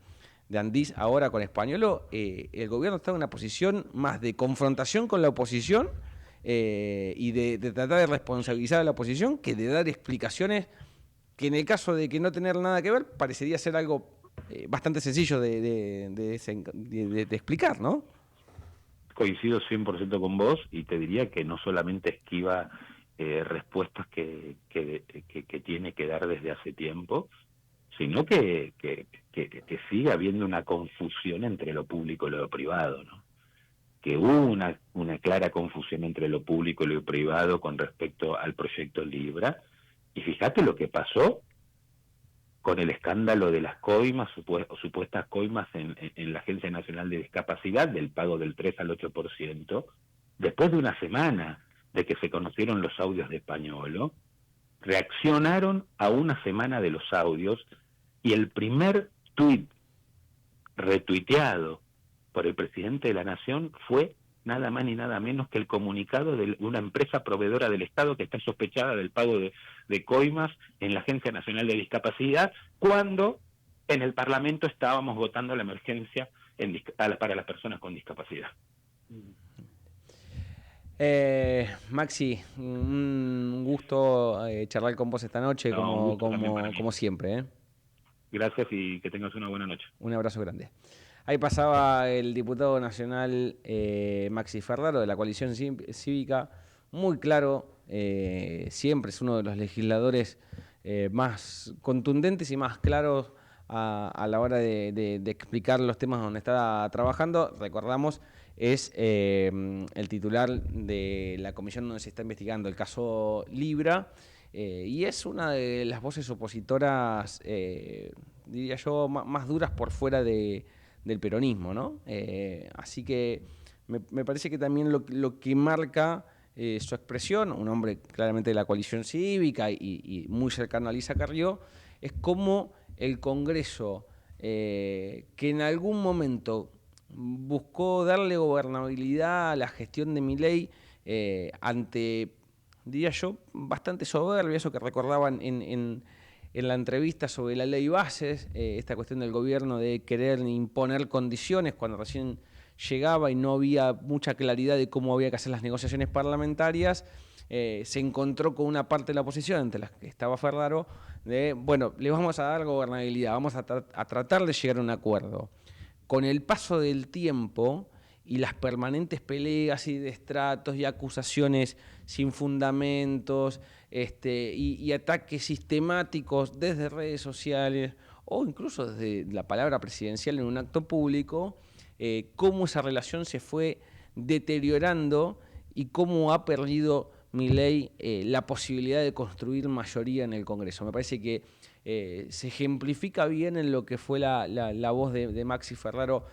Andís ahora con Españolo, el gobierno está en una posición más de confrontación con la oposición y de tratar de responsabilizar a la oposición que de dar explicaciones que, en el caso de que no tener nada que ver, parecería ser algo bastante sencillo de explicar, ¿no? Coincido 100% con vos, y te diría que no solamente esquiva respuestas que tiene que dar desde hace tiempo, sino que sigue habiendo una confusión entre lo público y lo privado, ¿no? Que hubo una clara confusión entre lo público y lo privado con respecto al proyecto Libra, y fíjate lo que pasó con el escándalo de las coimas, supuestas coimas en la Agencia Nacional de Discapacidad, del pago del 3 al 8%, después de una semana de que se conocieron los audios de Españolo, reaccionaron a una semana de los audios, y el primer tuit retuiteado por el presidente de la Nación fue nada más ni nada menos que el comunicado de una empresa proveedora del Estado que está sospechada del pago de coimas en la Agencia Nacional de Discapacidad, cuando en el Parlamento estábamos votando la emergencia para las personas con discapacidad. Maxi, un gusto charlar con vos esta noche, como siempre. Gracias y que tengas una buena noche. Un abrazo grande. Ahí pasaba el diputado nacional Maxi Ferraro, de la Coalición Cívica, muy claro, siempre es uno de los legisladores más contundentes y más claros a la hora de explicar los temas donde está trabajando. Recordamos, es el titular de la comisión donde se está investigando el caso Libra, y es una de las voces opositoras, diría yo, más duras por fuera del peronismo, ¿no? Así que me parece que también lo que marca su expresión, un hombre claramente de la Coalición Cívica y muy cercano a Lisa Carrió, es cómo el Congreso, que en algún momento buscó darle gobernabilidad a la gestión de Milei ante, diría yo, bastante soberbia, eso que recordaban en la entrevista sobre la ley bases, esta cuestión del gobierno de querer imponer condiciones cuando recién llegaba y no había mucha claridad de cómo había que hacer las negociaciones parlamentarias. Se encontró con una parte de la oposición, entre las que estaba Ferraro, de, bueno, le vamos a dar gobernabilidad, vamos a tratar de llegar a un acuerdo. Con el paso del tiempo y las permanentes peleas y destratos y acusaciones sin fundamentos y ataques sistemáticos desde redes sociales o incluso desde la palabra presidencial en un acto público, cómo esa relación se fue deteriorando y cómo ha perdido Milei la posibilidad de construir mayoría en el Congreso. Me parece que se ejemplifica bien en lo que fue la voz de Maxi Ferraro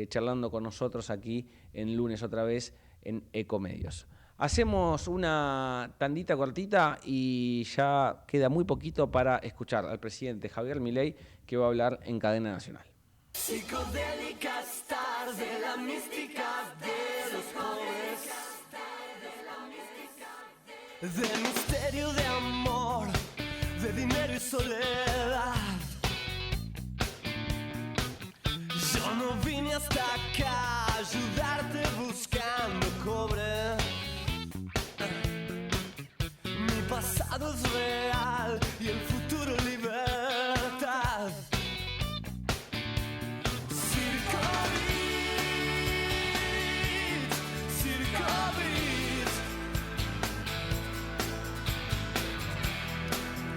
charlando con nosotros aquí en Lunes Otra Vez en Ecomedios. Hacemos una tandita cortita y ya queda muy poquito para escuchar al presidente Javier Milei, que va a hablar en cadena nacional. Psicodélica estar de la mística de los pobres, de misterio de amor, de dinero y soledad. Yo no vine hasta acá a ayudarte buscando cobre. Mi pasado es real y el futuro libertad.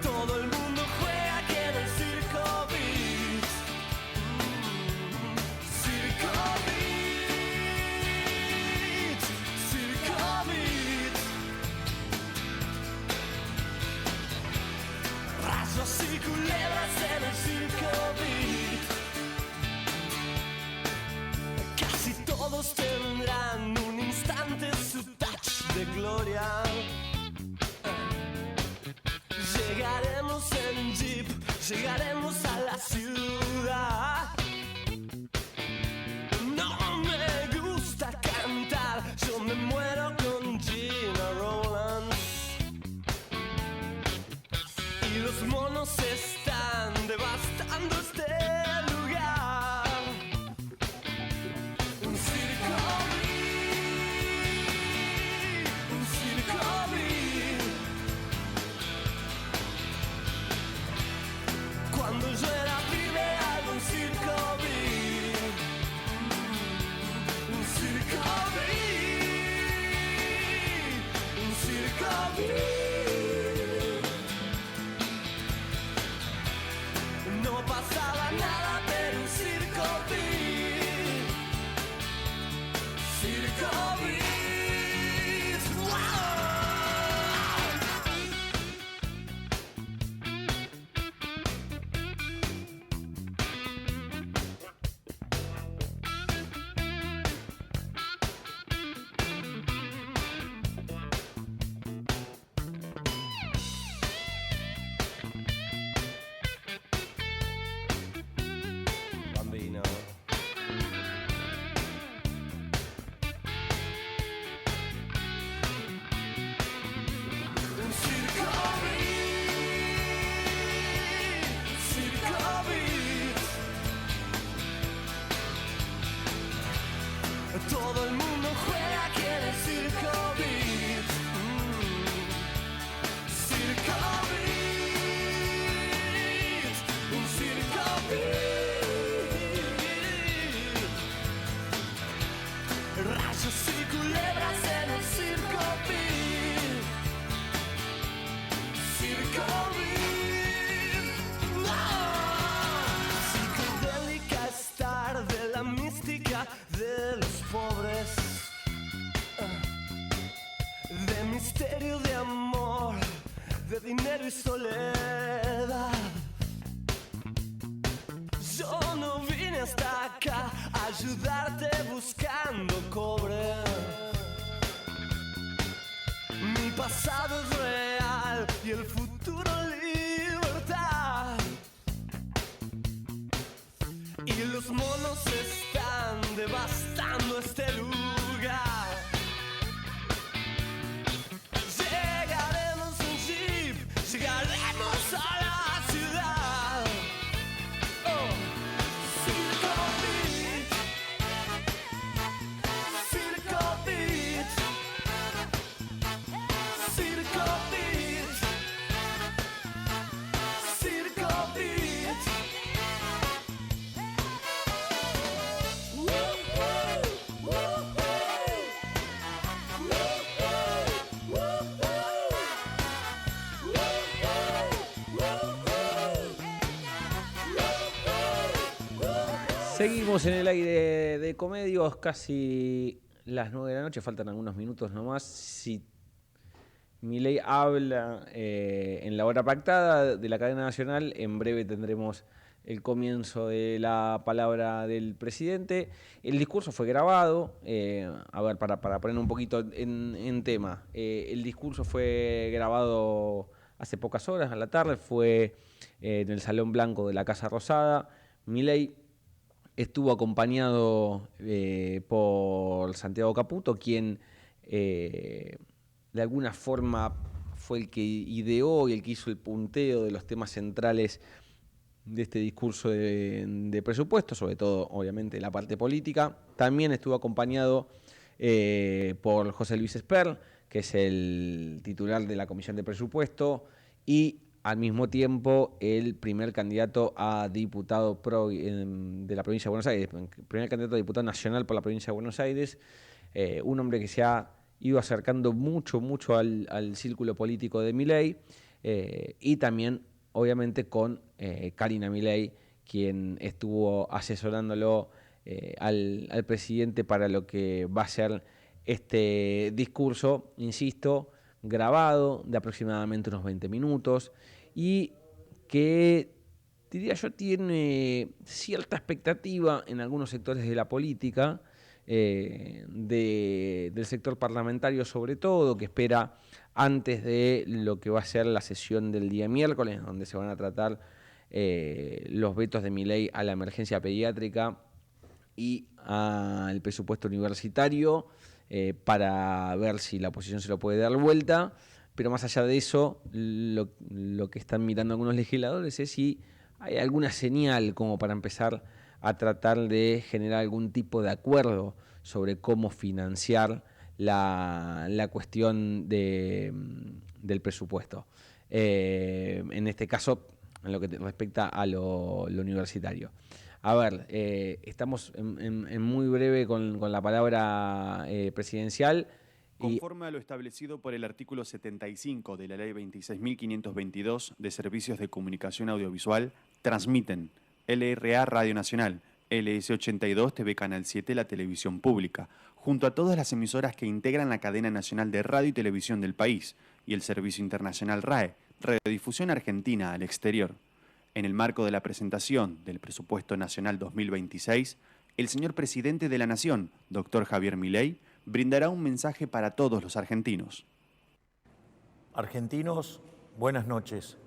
Todo el mundo juega aquí en el Circo Beat. Circo Beat. Circo Beat. Rayos y culebras en el Circo Beat. Casi todos tendrán un instante su touch de gloria. Llegaremos en jeep, llegaremos a la ciudad. No me gusta cantar, yo me muero con Gina Rowlands. Y los monos están devastando este lugar. Un circo beat, un circo beat. Cuando yo era pibe hago un circo beat. Un circo beat. Un circo beat. No pasaba nada pero un circo beat. Circo beat. ¡Wow! Bambino. Un circo beat, circo beat. Todo el mundo juega aquí en el circo beat. Circo beat, un circo beat. Rayos y culebras en el circo beat. Circo beat. ¡No! Psicodélica estar de la mística de los pobres, de misterio de amor, de dinero y soledad. Yo no vine hasta acá a ayudarte buscando cobre. Mi pasado es real y el futuro libertad. Y los monos están devastando este lugar. Llegaremos en jeep, llegaremos a la ciudad. Oh, circo beat, circo beat, circo beat, circo beat. Seguimos en el aire de Ecomedios, casi las 9 de la noche, faltan algunos minutos nomás. Si Milei habla en la hora pactada de la cadena nacional. En breve tendremos el comienzo de la palabra del presidente. El discurso fue grabado. A ver, para poner un poquito en tema. El discurso fue grabado hace pocas horas, a la tarde. Fue en el Salón Blanco de la Casa Rosada. Milei estuvo acompañado por Santiago Caputo, quien de alguna forma fue el que ideó y el que hizo el punteo de los temas centrales de este discurso de presupuesto, sobre todo, obviamente, la parte política. También estuvo acompañado por José Luis Esper, que es el titular de la Comisión de Presupuesto, y al mismo tiempo el primer candidato a diputado de la provincia de Buenos Aires, primer candidato a diputado nacional por la provincia de Buenos Aires, un hombre que se ha ido acercando mucho al círculo político de Milei, y también, obviamente, con Karina Milei, quien estuvo asesorándolo al presidente para lo que va a ser este discurso, insisto, grabado de aproximadamente unos 20 minutos y que, diría yo, tiene cierta expectativa en algunos sectores de la política, del sector parlamentario sobre todo, que espera antes de lo que va a ser la sesión del día miércoles, donde se van a tratar los vetos de Milei a la emergencia pediátrica y al presupuesto universitario, para ver si la oposición se lo puede dar vuelta. Pero más allá de eso, lo que están mirando algunos legisladores es si hay alguna señal como para empezar a tratar de generar algún tipo de acuerdo sobre cómo financiar la cuestión del presupuesto. En este caso, en lo que respecta a lo universitario. A ver, estamos en muy breve con la palabra presidencial. Conforme a lo establecido por el artículo 75 de la Ley 26.522 de Servicios de Comunicación Audiovisual, transmiten LRA Radio Nacional, LS82 TV Canal 7, la televisión pública, junto a todas las emisoras que integran la cadena nacional de radio y televisión del país, y el Servicio Internacional RAE, Radiodifusión Argentina al exterior. En el marco de la presentación del Presupuesto Nacional 2026, el señor Presidente de la Nación, Dr. Javier Milei, brindará un mensaje para todos los argentinos. Argentinos, buenas noches.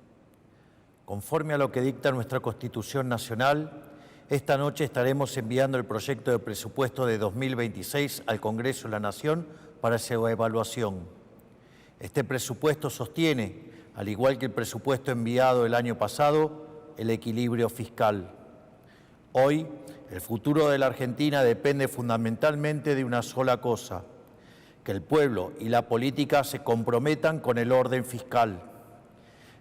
Conforme a lo que dicta nuestra Constitución Nacional, esta noche estaremos enviando el proyecto de presupuesto de 2026 al Congreso de la Nación para su evaluación. Este presupuesto sostiene, al igual que el presupuesto enviado el año pasado, el equilibrio fiscal. Hoy, el futuro de la Argentina depende fundamentalmente de una sola cosa: que el pueblo y la política se comprometan con el orden fiscal.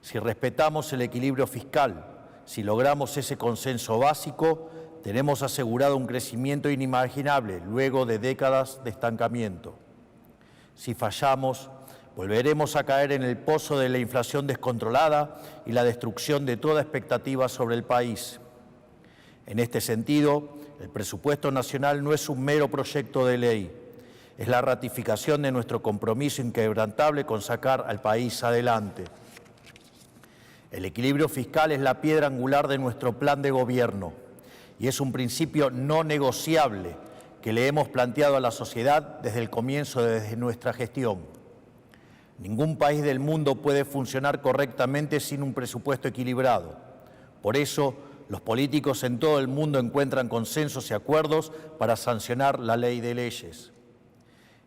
Si respetamos el equilibrio fiscal, si logramos ese consenso básico, tenemos asegurado un crecimiento inimaginable luego de décadas de estancamiento. Si fallamos, volveremos a caer en el pozo de la inflación descontrolada y la destrucción de toda expectativa sobre el país. En este sentido, el presupuesto nacional no es un mero proyecto de ley, es la ratificación de nuestro compromiso inquebrantable con sacar al país adelante. El equilibrio fiscal es la piedra angular de nuestro plan de gobierno y es un principio no negociable que le hemos planteado a la sociedad desde el comienzo de nuestra gestión. Ningún país del mundo puede funcionar correctamente sin un presupuesto equilibrado. Por eso, los políticos en todo el mundo encuentran consensos y acuerdos para sancionar la ley de leyes.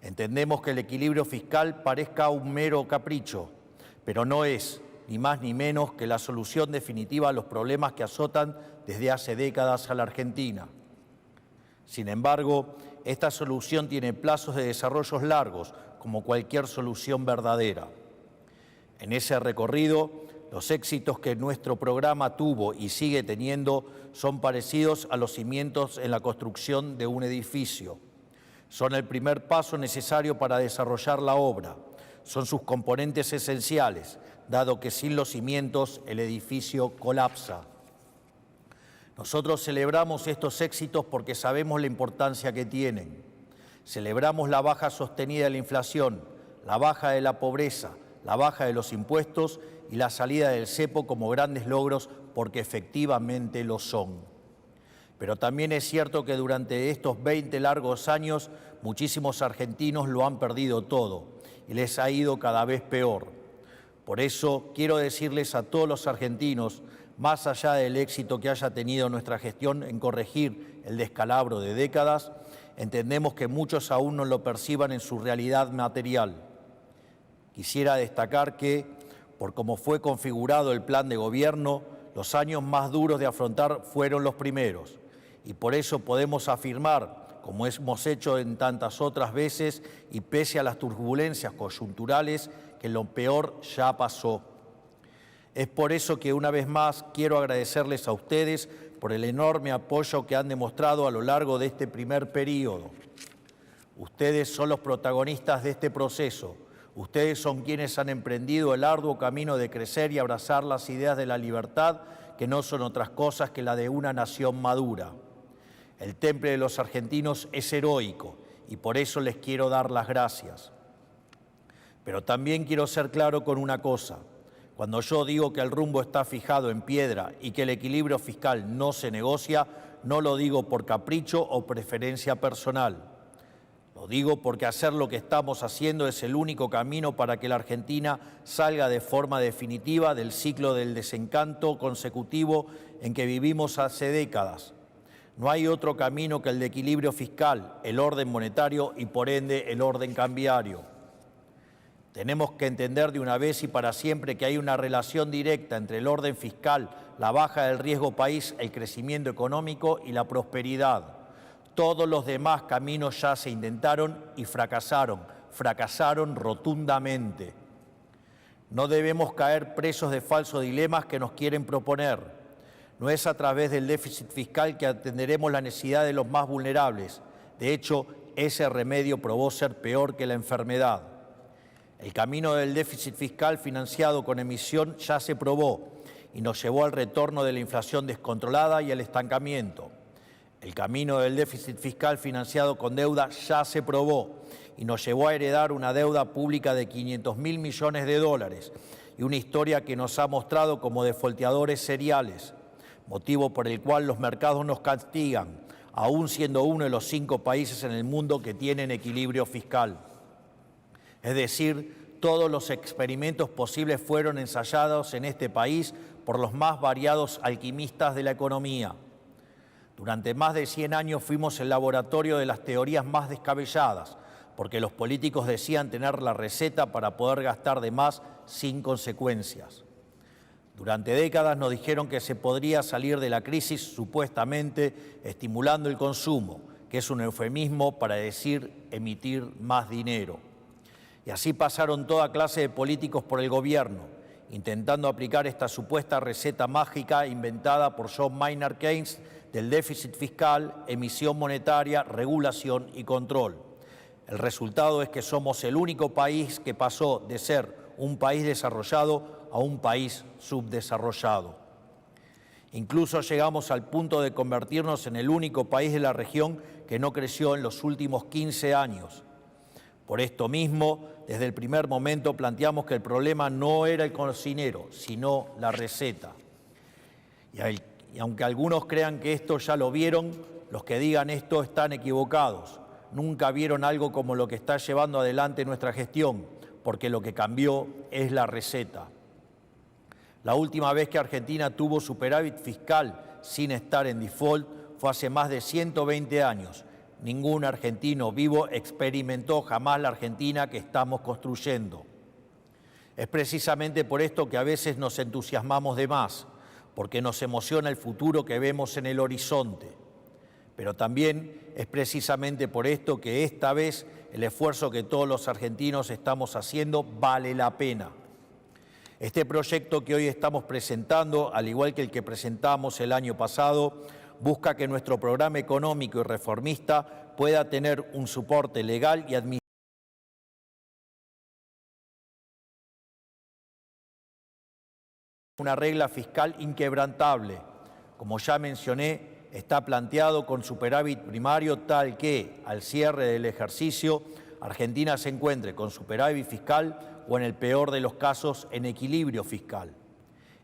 Entendemos que el equilibrio fiscal parezca un mero capricho, pero no es, ni más ni menos, que la solución definitiva a los problemas que azotan desde hace décadas a la Argentina. Sin embargo, esta solución tiene plazos de desarrollo largos, como cualquier solución verdadera. En ese recorrido, los éxitos que nuestro programa tuvo y sigue teniendo son parecidos a los cimientos en la construcción de un edificio. Son el primer paso necesario para desarrollar la obra. Son sus componentes esenciales, dado que sin los cimientos el edificio colapsa. Nosotros celebramos estos éxitos porque sabemos la importancia que tienen. Celebramos la baja sostenida de la inflación, la baja de la pobreza, la baja de los impuestos y la salida del cepo como grandes logros, porque efectivamente lo son. Pero también es cierto que durante estos 20 largos años muchísimos argentinos lo han perdido todo y les ha ido cada vez peor. Por eso quiero decirles a todos los argentinos, más allá del éxito que haya tenido nuestra gestión en corregir el descalabro de décadas, entendemos que muchos aún no lo perciban en su realidad material. Quisiera destacar que, por cómo fue configurado el plan de gobierno, los años más duros de afrontar fueron los primeros. Y por eso podemos afirmar, como hemos hecho en tantas otras veces, y pese a las turbulencias coyunturales, que lo peor ya pasó. Es por eso que una vez más quiero agradecerles a ustedes por el enorme apoyo que han demostrado a lo largo de este primer periodo. Ustedes son los protagonistas de este proceso. Ustedes son quienes han emprendido el arduo camino de crecer y abrazar las ideas de la libertad, que no son otras cosas que la de una nación madura. El temple de los argentinos es heroico y por eso les quiero dar las gracias. Pero también quiero ser claro con una cosa. Cuando yo digo que el rumbo está fijado en piedra y que el equilibrio fiscal no se negocia, no lo digo por capricho o preferencia personal. Lo digo porque hacer lo que estamos haciendo es el único camino para que la Argentina salga de forma definitiva del ciclo del desencanto consecutivo en que vivimos hace décadas. No hay otro camino que el de equilibrio fiscal, el orden monetario y por ende el orden cambiario. Tenemos que entender de una vez y para siempre que hay una relación directa entre el orden fiscal, la baja del riesgo país, el crecimiento económico y la prosperidad. Todos los demás caminos ya se intentaron y fracasaron rotundamente. No debemos caer presos de falsos dilemas que nos quieren proponer. No es a través del déficit fiscal que atenderemos la necesidad de los más vulnerables. De hecho, ese remedio probó ser peor que la enfermedad. El camino del déficit fiscal financiado con emisión ya se probó y nos llevó al retorno de la inflación descontrolada y al estancamiento. El camino del déficit fiscal financiado con deuda ya se probó y nos llevó a heredar una deuda pública de 500.000 millones de dólares y una historia que nos ha mostrado como defolteadores seriales, motivo por el cual los mercados nos castigan, aún siendo uno de los 5 países en el mundo que tienen equilibrio fiscal. Es decir, todos los experimentos posibles fueron ensayados en este país por los más variados alquimistas de la economía. Durante más de 100 años fuimos el laboratorio de las teorías más descabelladas, porque los políticos decían tener la receta para poder gastar de más sin consecuencias. Durante décadas nos dijeron que se podría salir de la crisis supuestamente estimulando el consumo, que es un eufemismo para decir emitir más dinero. Y así pasaron toda clase de políticos por el gobierno, intentando aplicar esta supuesta receta mágica inventada por John Maynard Keynes del déficit fiscal, emisión monetaria, regulación y control. El resultado es que somos el único país que pasó de ser un país desarrollado a un país subdesarrollado. Incluso llegamos al punto de convertirnos en el único país de la región que no creció en los últimos 15 años. Por esto mismo, desde el primer momento planteamos que el problema no era el cocinero, sino la receta. Y aunque algunos crean que esto ya lo vieron, los que digan esto están equivocados. Nunca vieron algo como lo que está llevando adelante nuestra gestión, porque lo que cambió es la receta. La última vez que Argentina tuvo superávit fiscal sin estar en default fue hace más de 120 años. Ningún argentino vivo experimentó jamás la Argentina que estamos construyendo. Es precisamente por esto que a veces nos entusiasmamos de más, porque nos emociona el futuro que vemos en el horizonte. Pero también es precisamente por esto que esta vez el esfuerzo que todos los argentinos estamos haciendo vale la pena. Este proyecto que hoy estamos presentando, al igual que el que presentamos el año pasado, busca que nuestro programa económico y reformista pueda tener un soporte legal y administrativo. Una regla fiscal inquebrantable. Como ya mencioné, está planteado con superávit primario tal que, al cierre del ejercicio, Argentina se encuentre con superávit fiscal o en el peor de los casos en equilibrio fiscal.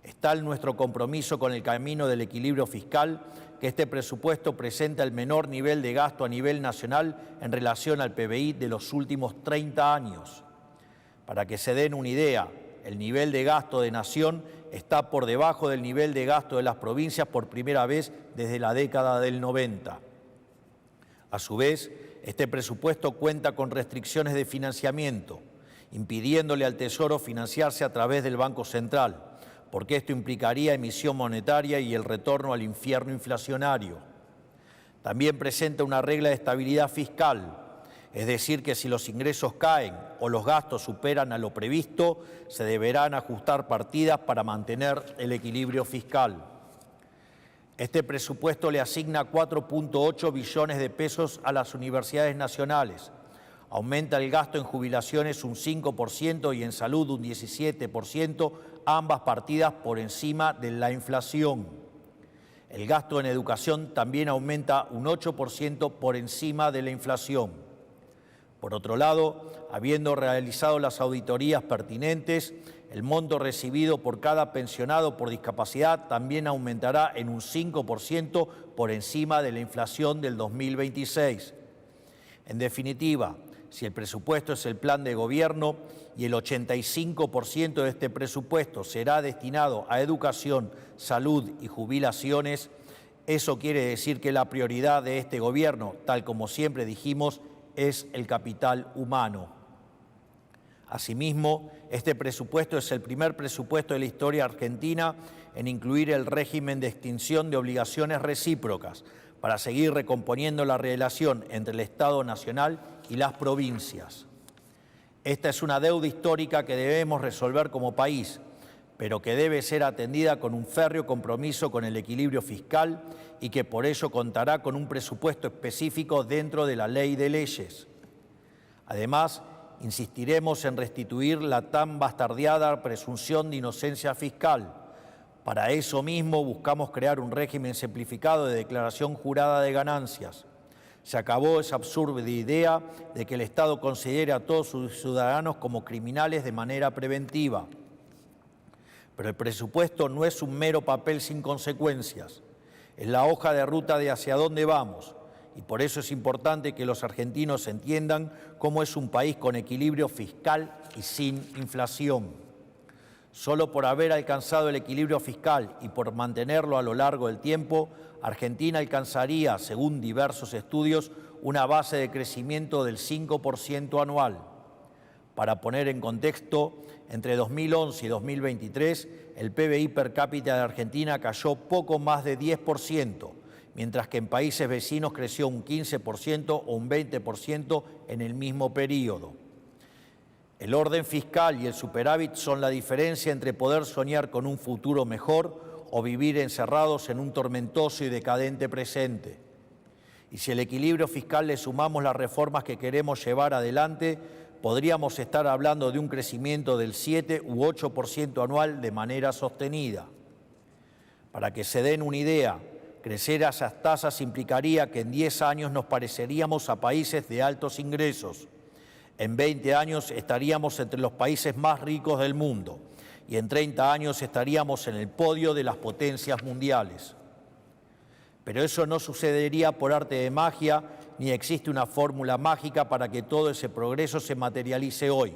Es tal nuestro compromiso con el camino del equilibrio fiscal que este presupuesto presenta el menor nivel de gasto a nivel nacional en relación al PBI de los últimos 30 años. Para que se den una idea, el nivel de gasto de nación está por debajo del nivel de gasto de las provincias por primera vez desde la década del 90. A su vez, este presupuesto cuenta con restricciones de financiamiento, impidiéndole al Tesoro financiarse a través del Banco Central, porque esto implicaría emisión monetaria y el retorno al infierno inflacionario. También presenta una regla de estabilidad fiscal, es decir, que si los ingresos caen o los gastos superan a lo previsto, se deberán ajustar partidas para mantener el equilibrio fiscal. Este presupuesto le asigna 4.8 billones de pesos a las universidades nacionales, aumenta el gasto en jubilaciones un 5% y en salud un 17%, ambas partidas por encima de la inflación. El gasto en educación también aumenta un 8% por encima de la inflación. Por otro lado, habiendo realizado las auditorías pertinentes, el monto recibido por cada pensionado por discapacidad también aumentará en un 5% por encima de la inflación del 2026. En definitiva, si el presupuesto es el plan de gobierno y el 85% de este presupuesto será destinado a educación, salud y jubilaciones, eso quiere decir que la prioridad de este gobierno, tal como siempre dijimos, es el capital humano. Asimismo, este presupuesto es el primer presupuesto de la historia argentina en incluir el régimen de extinción de obligaciones recíprocas para seguir recomponiendo la relación entre el Estado Nacional y las provincias. Esta es una deuda histórica que debemos resolver como país, pero que debe ser atendida con un férreo compromiso con el equilibrio fiscal y que por ello contará con un presupuesto específico dentro de la ley de leyes. Además, insistiremos en restituir la tan bastardeada presunción de inocencia fiscal. Para eso mismo buscamos crear un régimen simplificado de declaración jurada de ganancias. Se acabó esa absurda idea de que el Estado considere a todos sus ciudadanos como criminales de manera preventiva. Pero el presupuesto no es un mero papel sin consecuencias. Es la hoja de ruta de hacia dónde vamos. Y por eso es importante que los argentinos entiendan cómo es un país con equilibrio fiscal y sin inflación. Solo por haber alcanzado el equilibrio fiscal y por mantenerlo a lo largo del tiempo, Argentina alcanzaría, según diversos estudios, una base de crecimiento del 5% anual. Para poner en contexto, entre 2011 y 2023, el PBI per cápita de Argentina cayó poco más de 10%, mientras que en países vecinos creció un 15% o un 20% en el mismo periodo. El orden fiscal y el superávit son la diferencia entre poder soñar con un futuro mejor o vivir encerrados en un tormentoso y decadente presente. Y si al equilibrio fiscal le sumamos las reformas que queremos llevar adelante, podríamos estar hablando de un crecimiento del 7 u 8% anual de manera sostenida. Para que se den una idea, crecer a esas tasas implicaría que en 10 años nos pareceríamos a países de altos ingresos. En 20 años estaríamos entre los países más ricos del mundo y en 30 años estaríamos en el podio de las potencias mundiales. Pero eso no sucedería por arte de magia, ni existe una fórmula mágica para que todo ese progreso se materialice hoy.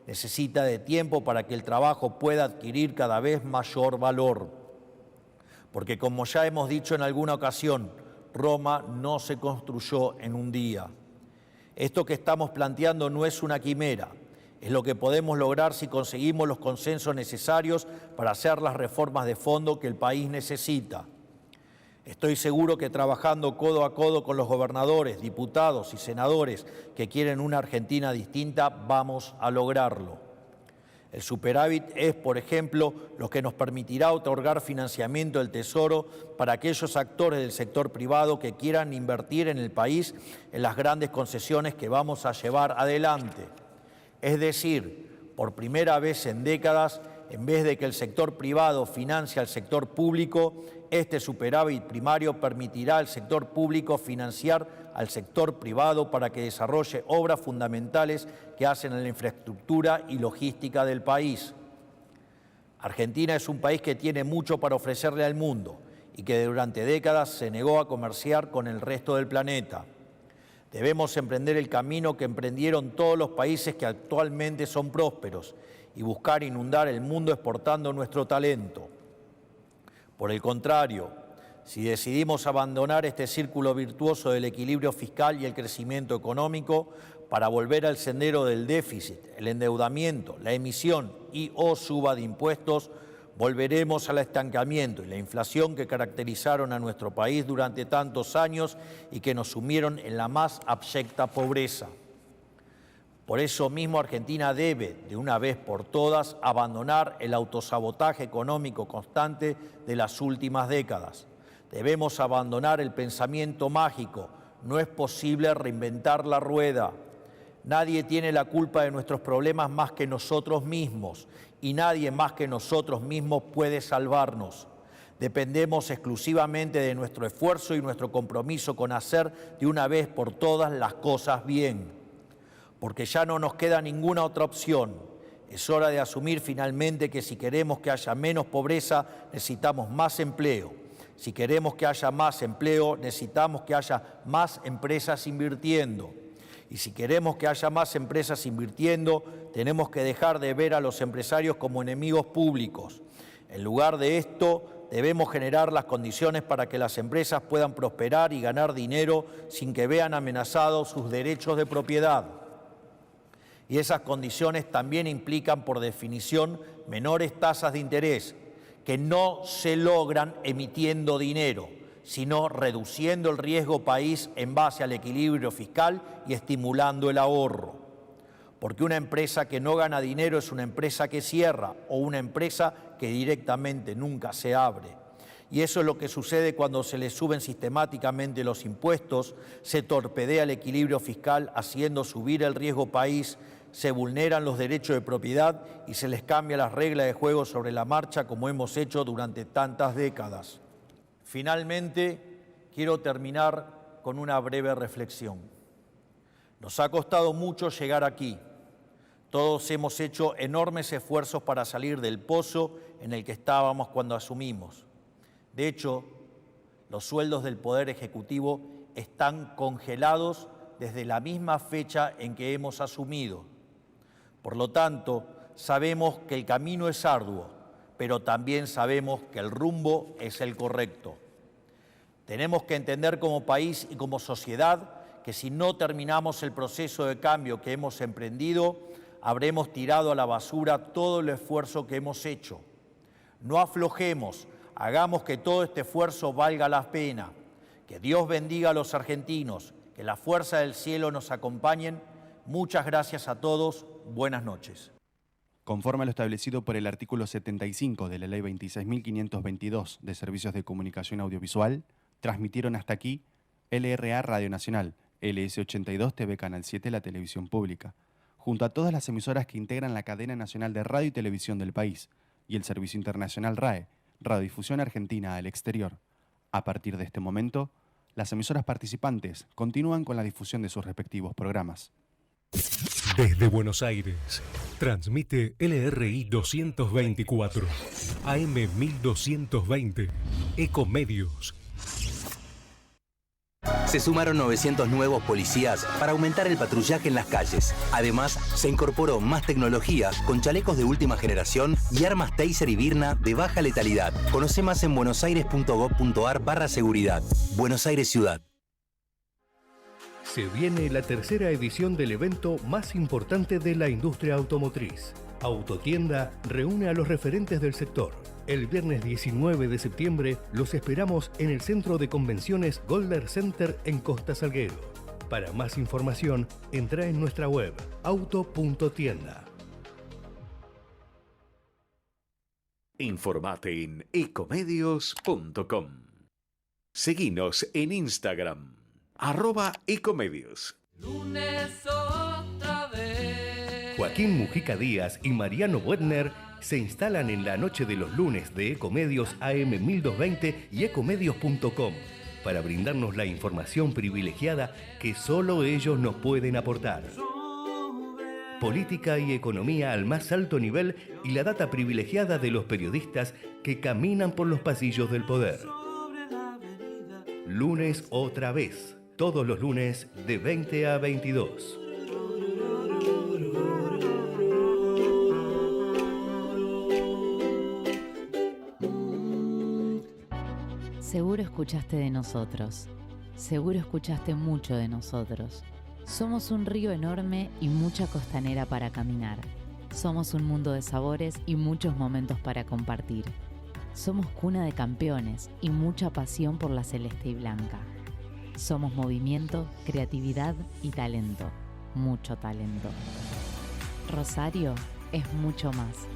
Necesita de tiempo para que el trabajo pueda adquirir cada vez mayor valor. Porque como ya hemos dicho en alguna ocasión, Roma no se construyó en un día. Esto que estamos planteando no es una quimera, es lo que podemos lograr si conseguimos los consensos necesarios para hacer las reformas de fondo que el país necesita. Estoy seguro que trabajando codo a codo con los gobernadores, diputados y senadores que quieren una Argentina distinta, vamos a lograrlo. El superávit es, por ejemplo, lo que nos permitirá otorgar financiamiento del Tesoro para aquellos actores del sector privado que quieran invertir en el país en las grandes concesiones que vamos a llevar adelante. Es decir, por primera vez en décadas, en vez de que el sector privado financie al sector público, Este superávit primario permitirá al sector público financiar al sector privado para que desarrolle obras fundamentales que hacen a la infraestructura y logística del país. Argentina es un país que tiene mucho para ofrecerle al mundo y que durante décadas se negó a comerciar con el resto del planeta. Debemos emprender el camino que emprendieron todos los países que actualmente son prósperos y buscar inundar el mundo exportando nuestro talento. Por el contrario, si decidimos abandonar este círculo virtuoso del equilibrio fiscal y el crecimiento económico para volver al sendero del déficit, el endeudamiento, la emisión y/o suba de impuestos, volveremos al estancamiento y la inflación que caracterizaron a nuestro país durante tantos años y que nos sumieron en la más abyecta pobreza. Por eso mismo Argentina debe, de una vez por todas, abandonar el autosabotaje económico constante de las últimas décadas. Debemos abandonar el pensamiento mágico. No es posible reinventar la rueda. Nadie tiene la culpa de nuestros problemas más que nosotros mismos y nadie más que nosotros mismos puede salvarnos. Dependemos exclusivamente de nuestro esfuerzo y nuestro compromiso con hacer de una vez por todas las cosas bien. Porque ya no nos queda ninguna otra opción. Es hora de asumir finalmente que si queremos que haya menos pobreza, necesitamos más empleo. Si queremos que haya más empleo, necesitamos que haya más empresas invirtiendo. Y si queremos que haya más empresas invirtiendo, tenemos que dejar de ver a los empresarios como enemigos públicos. En lugar de esto, debemos generar las condiciones para que las empresas puedan prosperar y ganar dinero sin que vean amenazados sus derechos de propiedad. Y esas condiciones también implican, por definición, menores tasas de interés, que no se logran emitiendo dinero, sino reduciendo el riesgo país en base al equilibrio fiscal y estimulando el ahorro. Porque una empresa que no gana dinero es una empresa que cierra o una empresa que directamente nunca se abre. Y eso es lo que sucede cuando se le suben sistemáticamente los impuestos, se torpedea el equilibrio fiscal haciendo subir el riesgo país, se vulneran los derechos de propiedad y se les cambia las reglas de juego sobre la marcha como hemos hecho durante tantas décadas. Finalmente, quiero terminar con una breve reflexión. Nos ha costado mucho llegar aquí. Todos hemos hecho enormes esfuerzos para salir del pozo en el que estábamos cuando asumimos. De hecho, los sueldos del Poder Ejecutivo están congelados desde la misma fecha en que hemos asumido. Por lo tanto, sabemos que el camino es arduo, pero también sabemos que el rumbo es el correcto. Tenemos que entender como país y como sociedad que si no terminamos el proceso de cambio que hemos emprendido, habremos tirado a la basura todo el esfuerzo que hemos hecho. No aflojemos, hagamos que todo este esfuerzo valga la pena. Que Dios bendiga a los argentinos, que la fuerza del cielo nos acompañen. Muchas gracias a todos, buenas noches. Conforme a lo establecido por el artículo 75 de la Ley 26.522 de Servicios de Comunicación Audiovisual, transmitieron hasta aquí LRA Radio Nacional, LS82 TV Canal 7, la televisión pública, junto a todas las emisoras que integran la cadena nacional de radio y televisión del país, y el servicio internacional RAE, Radiodifusión Argentina al Exterior. A partir de este momento, las emisoras participantes continúan con la difusión de sus respectivos programas. Desde Buenos Aires, transmite LRI 224, AM 1220, Ecomedios. Se sumaron 900 nuevos policías para aumentar el patrullaje en las calles. Además, se incorporó más tecnología con chalecos de última generación y armas Taser y Birna de baja letalidad. Conoce más en buenosaires.gov.ar/seguridad. Buenos Aires Ciudad. Se viene la tercera edición del evento más importante de la industria automotriz. Autotienda reúne a los referentes del sector. El viernes 19 de septiembre los esperamos en el Centro de Convenciones Golder Center en Costa Salguero. Para más información, entra en nuestra web auto.tienda. Informate en ecomedios.com. Seguinos en Instagram, @ecomedios. Lunes otra vez. Joaquín Mujica Díaz y Mariano Buettner se instalan en la noche de los lunes de Ecomedios AM 1220 y ecomedios.com para brindarnos la información privilegiada que solo ellos nos pueden aportar. Política y economía al más alto nivel y la data privilegiada de los periodistas que caminan por los pasillos del poder. Lunes otra vez, todos los lunes de 20 a 22. Seguro escuchaste de nosotros. Seguro escuchaste mucho de nosotros. Somos un río enorme y mucha costanera para caminar. Somos un mundo de sabores y muchos momentos para compartir. Somos cuna de campeones y mucha pasión por la celeste y blanca. Somos movimiento, creatividad y talento. Mucho talento. Rosario es mucho más.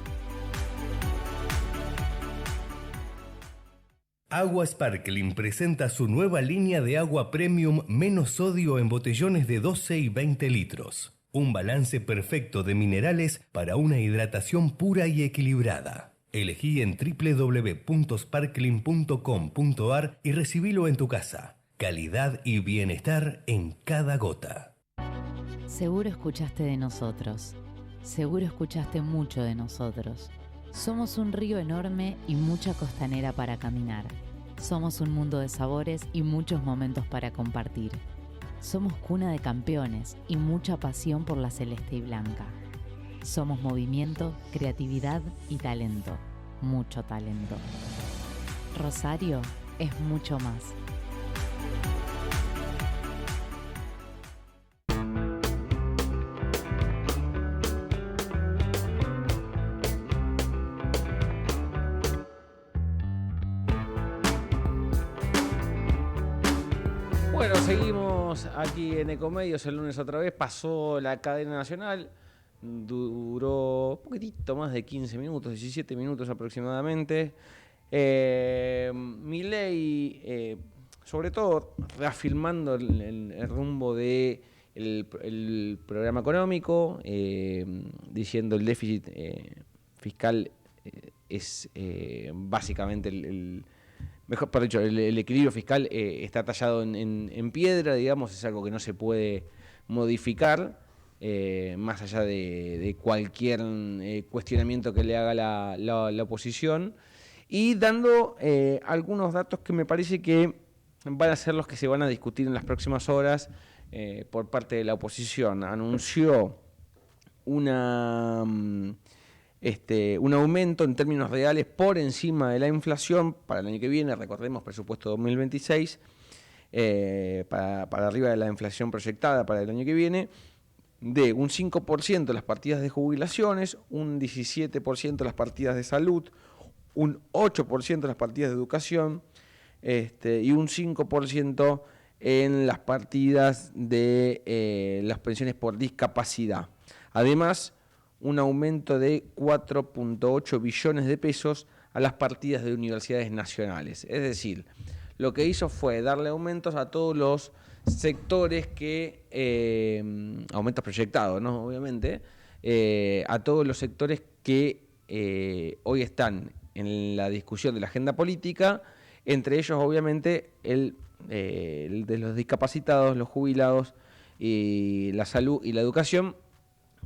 Agua Sparkling presenta su nueva línea de agua premium menos sodio en botellones de 12 y 20 litros. Un balance perfecto de minerales para una hidratación pura y equilibrada. Elegí en www.sparkling.com.ar y recibilo en tu casa. Calidad y bienestar en cada gota. Seguro escuchaste de nosotros. Seguro escuchaste mucho de nosotros. Somos un río enorme y mucha costanera para caminar. Somos un mundo de sabores y muchos momentos para compartir. Somos cuna de campeones y mucha pasión por la celeste y blanca. Somos movimiento, creatividad y talento. Mucho talento. Rosario es mucho más. Bueno, seguimos aquí en Ecomedios el lunes otra vez. Pasó la cadena nacional, duró un poquitito más de 15 minutos, 17 minutos aproximadamente. Milei, sobre todo, reafirmando el rumbo de el programa económico, diciendo el déficit fiscal es básicamente mejor dicho, el equilibrio fiscal está tallado en piedra, digamos, es algo que no se puede modificar, más allá de cualquier cuestionamiento que le haga la oposición, y dando algunos datos que me parece que van a ser los que se van a discutir en las próximas horas por parte de la oposición. Anunció un aumento en términos reales por encima de la inflación para el año que viene, recordemos presupuesto 2026, para arriba de la inflación proyectada para el año que viene, de un 5% las partidas de jubilaciones, un 17% las partidas de salud, un 8% las partidas de educación y un 5% en las partidas de las pensiones por discapacidad. Además, un aumento de 4.8 billones de pesos a las partidas de universidades nacionales. Es decir, lo que hizo fue darle aumentos a todos los sectores que, aumentos proyectados, ¿no? Obviamente, a todos los sectores que hoy están en la discusión de la agenda política, entre ellos, obviamente, el de los discapacitados, los jubilados, y la salud y la educación,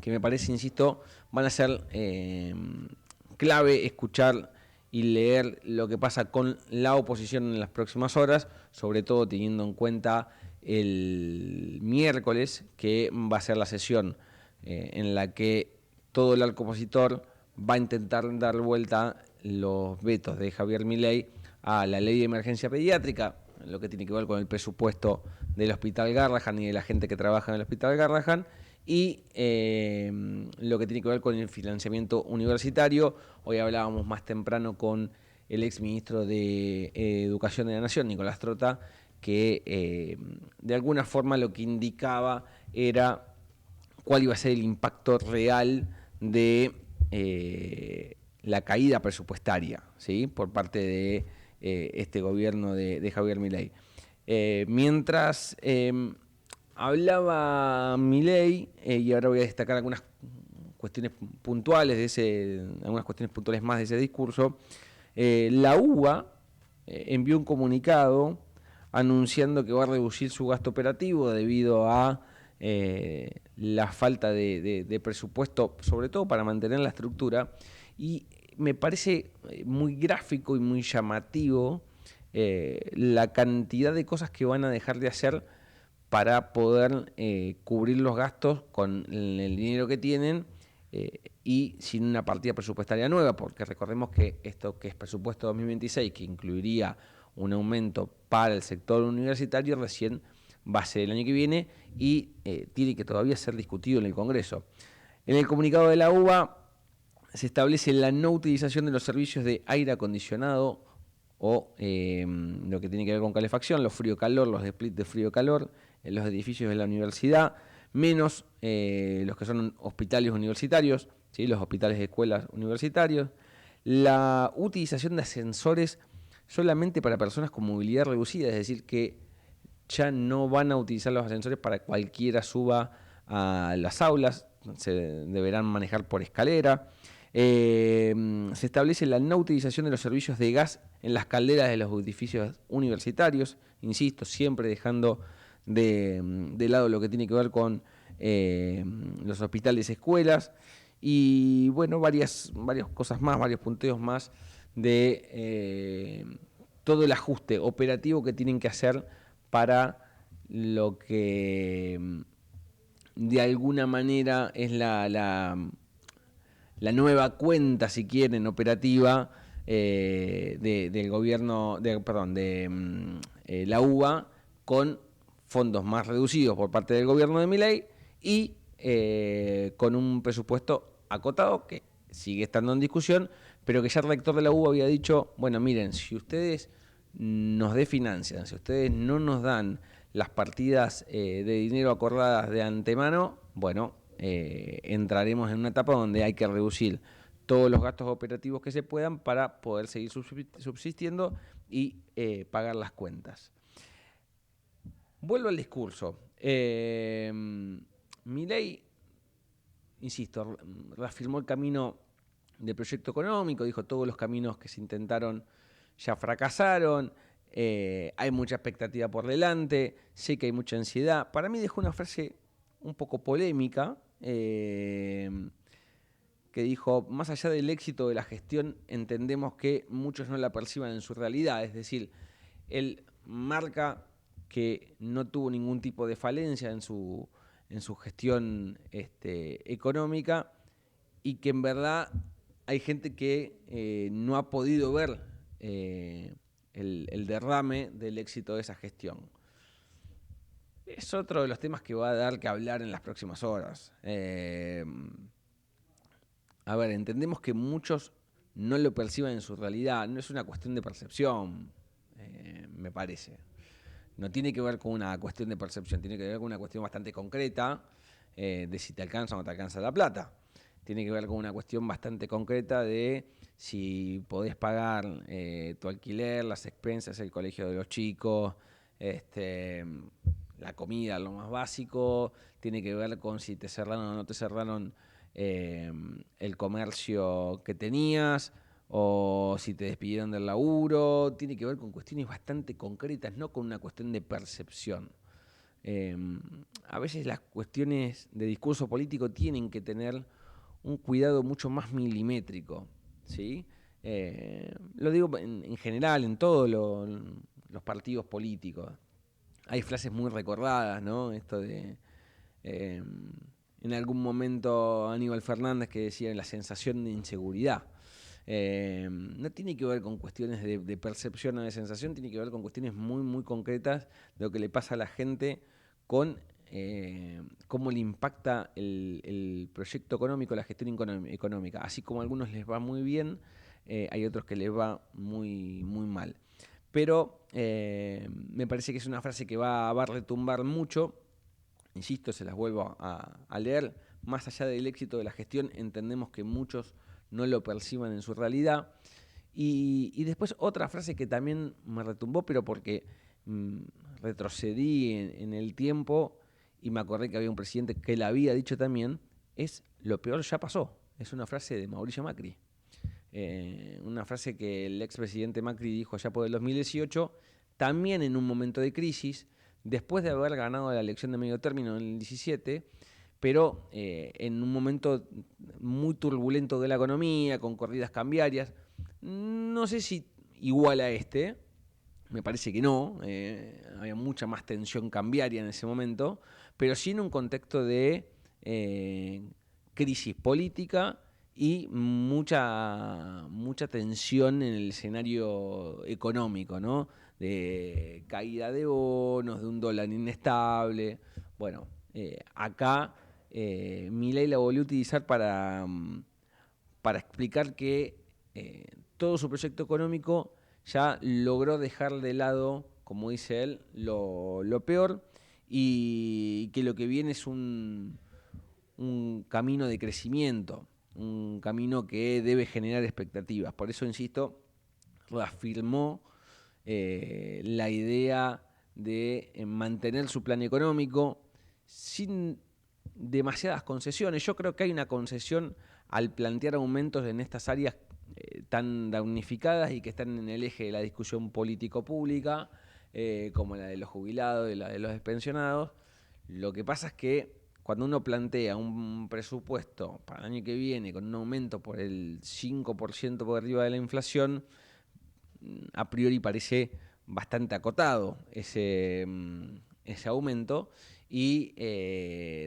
que me parece, insisto, van a ser clave escuchar y leer lo que pasa con la oposición en las próximas horas, sobre todo teniendo en cuenta el miércoles, que va a ser la sesión en la que todo el arco opositor va a intentar dar vuelta los vetos de Javier Milei a la ley de emergencia pediátrica, lo que tiene que ver con el presupuesto del Hospital Garrahan y de la gente que trabaja en el Hospital Garrahan, y lo que tiene que ver con el financiamiento universitario. Hoy hablábamos más temprano con el exministro de Educación de la Nación, Nicolás Trota, que de alguna forma lo que indicaba era cuál iba a ser el impacto real de la caída presupuestaria, ¿sí?, por parte de este gobierno de Javier Milei. Mientras hablaba Milei, y ahora voy a destacar algunas cuestiones puntuales algunas cuestiones puntuales más de ese discurso. La UBA envió un comunicado anunciando que va a reducir su gasto operativo debido a la falta de presupuesto, sobre todo para mantener la estructura, y me parece muy gráfico y muy llamativo la cantidad de cosas que van a dejar de hacer para poder cubrir los gastos con el dinero que tienen y sin una partida presupuestaria nueva, porque recordemos que esto que es presupuesto 2026, que incluiría un aumento para el sector universitario, recién va a ser el año que viene y tiene que todavía ser discutido en el Congreso. En el comunicado de la UBA se establece la no utilización de los servicios de aire acondicionado o lo que tiene que ver con calefacción, los frío-calor, los split de frío-calor en los edificios de la universidad, menos los que son hospitales universitarios, ¿sí? Los hospitales de escuelas universitarios, la utilización de ascensores solamente para personas con movilidad reducida, es decir, que ya no van a utilizar los ascensores para cualquiera suba a las aulas, se deberán manejar por escalera. Se establece la no utilización de los servicios de gas en las calderas de los edificios universitarios, insisto, siempre dejando de lado lo que tiene que ver con los hospitales, escuelas, y bueno, varias cosas más, varios punteos más de todo el ajuste operativo que tienen que hacer para lo que de alguna manera es la nueva cuenta, si quieren, operativa del gobierno, de la UBA, con fondos más reducidos por parte del gobierno de Milei y con un presupuesto acotado que sigue estando en discusión, pero que ya el rector de la UBA había dicho, bueno, miren, si ustedes nos desfinancian, si ustedes no nos dan las partidas de dinero acordadas de antemano, bueno, entraremos en una etapa donde hay que reducir todos los gastos operativos que se puedan para poder seguir subsistiendo y pagar las cuentas. Vuelvo al discurso. Milei, insisto, reafirmó el camino del proyecto económico, dijo todos los caminos que se intentaron ya fracasaron, hay mucha expectativa por delante, sé que hay mucha ansiedad. Para mí dejó una frase un poco polémica, que dijo, más allá del éxito de la gestión, entendemos que muchos no la perciban en su realidad, es decir, él marca que no tuvo ningún tipo de falencia en su gestión económica y que en verdad hay gente que no ha podido ver el derrame del éxito de esa gestión. Es otro de los temas que va a dar que hablar en las próximas horas. A ver, entendemos que muchos no lo perciban en su realidad, no es una cuestión de percepción, me parece. No tiene que ver con una cuestión de percepción, tiene que ver con una cuestión bastante concreta de si te alcanza o no te alcanza la plata. Tiene que ver con una cuestión bastante concreta de si podés pagar tu alquiler, las expensas, el colegio de los chicos, la comida, lo más básico. Tiene que ver con si te cerraron o no te cerraron el comercio que tenías, o si te despidieron del laburo. Tiene que ver con cuestiones bastante concretas, no con una cuestión de percepción. A veces las cuestiones de discurso político tienen que tener un cuidado mucho más milimétrico, ¿sí? Lo digo en general, en todos los partidos políticos. Hay frases muy recordadas, ¿no? Esto de... en algún momento Aníbal Fernández que decía la sensación de inseguridad. No tiene que ver con cuestiones de percepción o de sensación, tiene que ver con cuestiones muy, muy concretas de lo que le pasa a la gente con cómo le impacta el proyecto económico, la gestión económica. Así como a algunos les va muy bien, hay otros que les va muy, muy mal. Pero me parece que es una frase que va a retumbar mucho. Insisto, se las vuelvo a leer. Más allá del éxito de la gestión, entendemos que muchos no lo perciban en su realidad. Y después otra frase que también me retumbó, pero porque retrocedí en el tiempo y me acordé que había un presidente que la había dicho también, es lo peor ya pasó. Es una frase de Mauricio Macri. Una frase que el expresidente Macri dijo allá por el 2018, también en un momento de crisis, después de haber ganado la elección de medio término en el 17, pero en un momento muy turbulento de la economía, con corridas cambiarias. No sé si igual a este, me parece que no, había mucha más tensión cambiaria en ese momento, pero sí en un contexto de crisis política y mucha tensión en el escenario económico, ¿no? De caída de bonos, de un dólar inestable. Bueno, acá Milei la volvió a utilizar para explicar que todo su proyecto económico ya logró dejar de lado, como dice él, lo peor, y que lo que viene es un camino de crecimiento, un camino que debe generar expectativas. Por eso, insisto, reafirmó la idea de mantener su plan económico sin demasiadas concesiones. Yo creo que hay una concesión al plantear aumentos en estas áreas tan damnificadas y que están en el eje de la discusión político-pública, como la de los jubilados y la de los pensionados. Lo que pasa es que cuando uno plantea un presupuesto para el año que viene con un aumento por el 5% por arriba de la inflación, a priori parece bastante acotado ese aumento y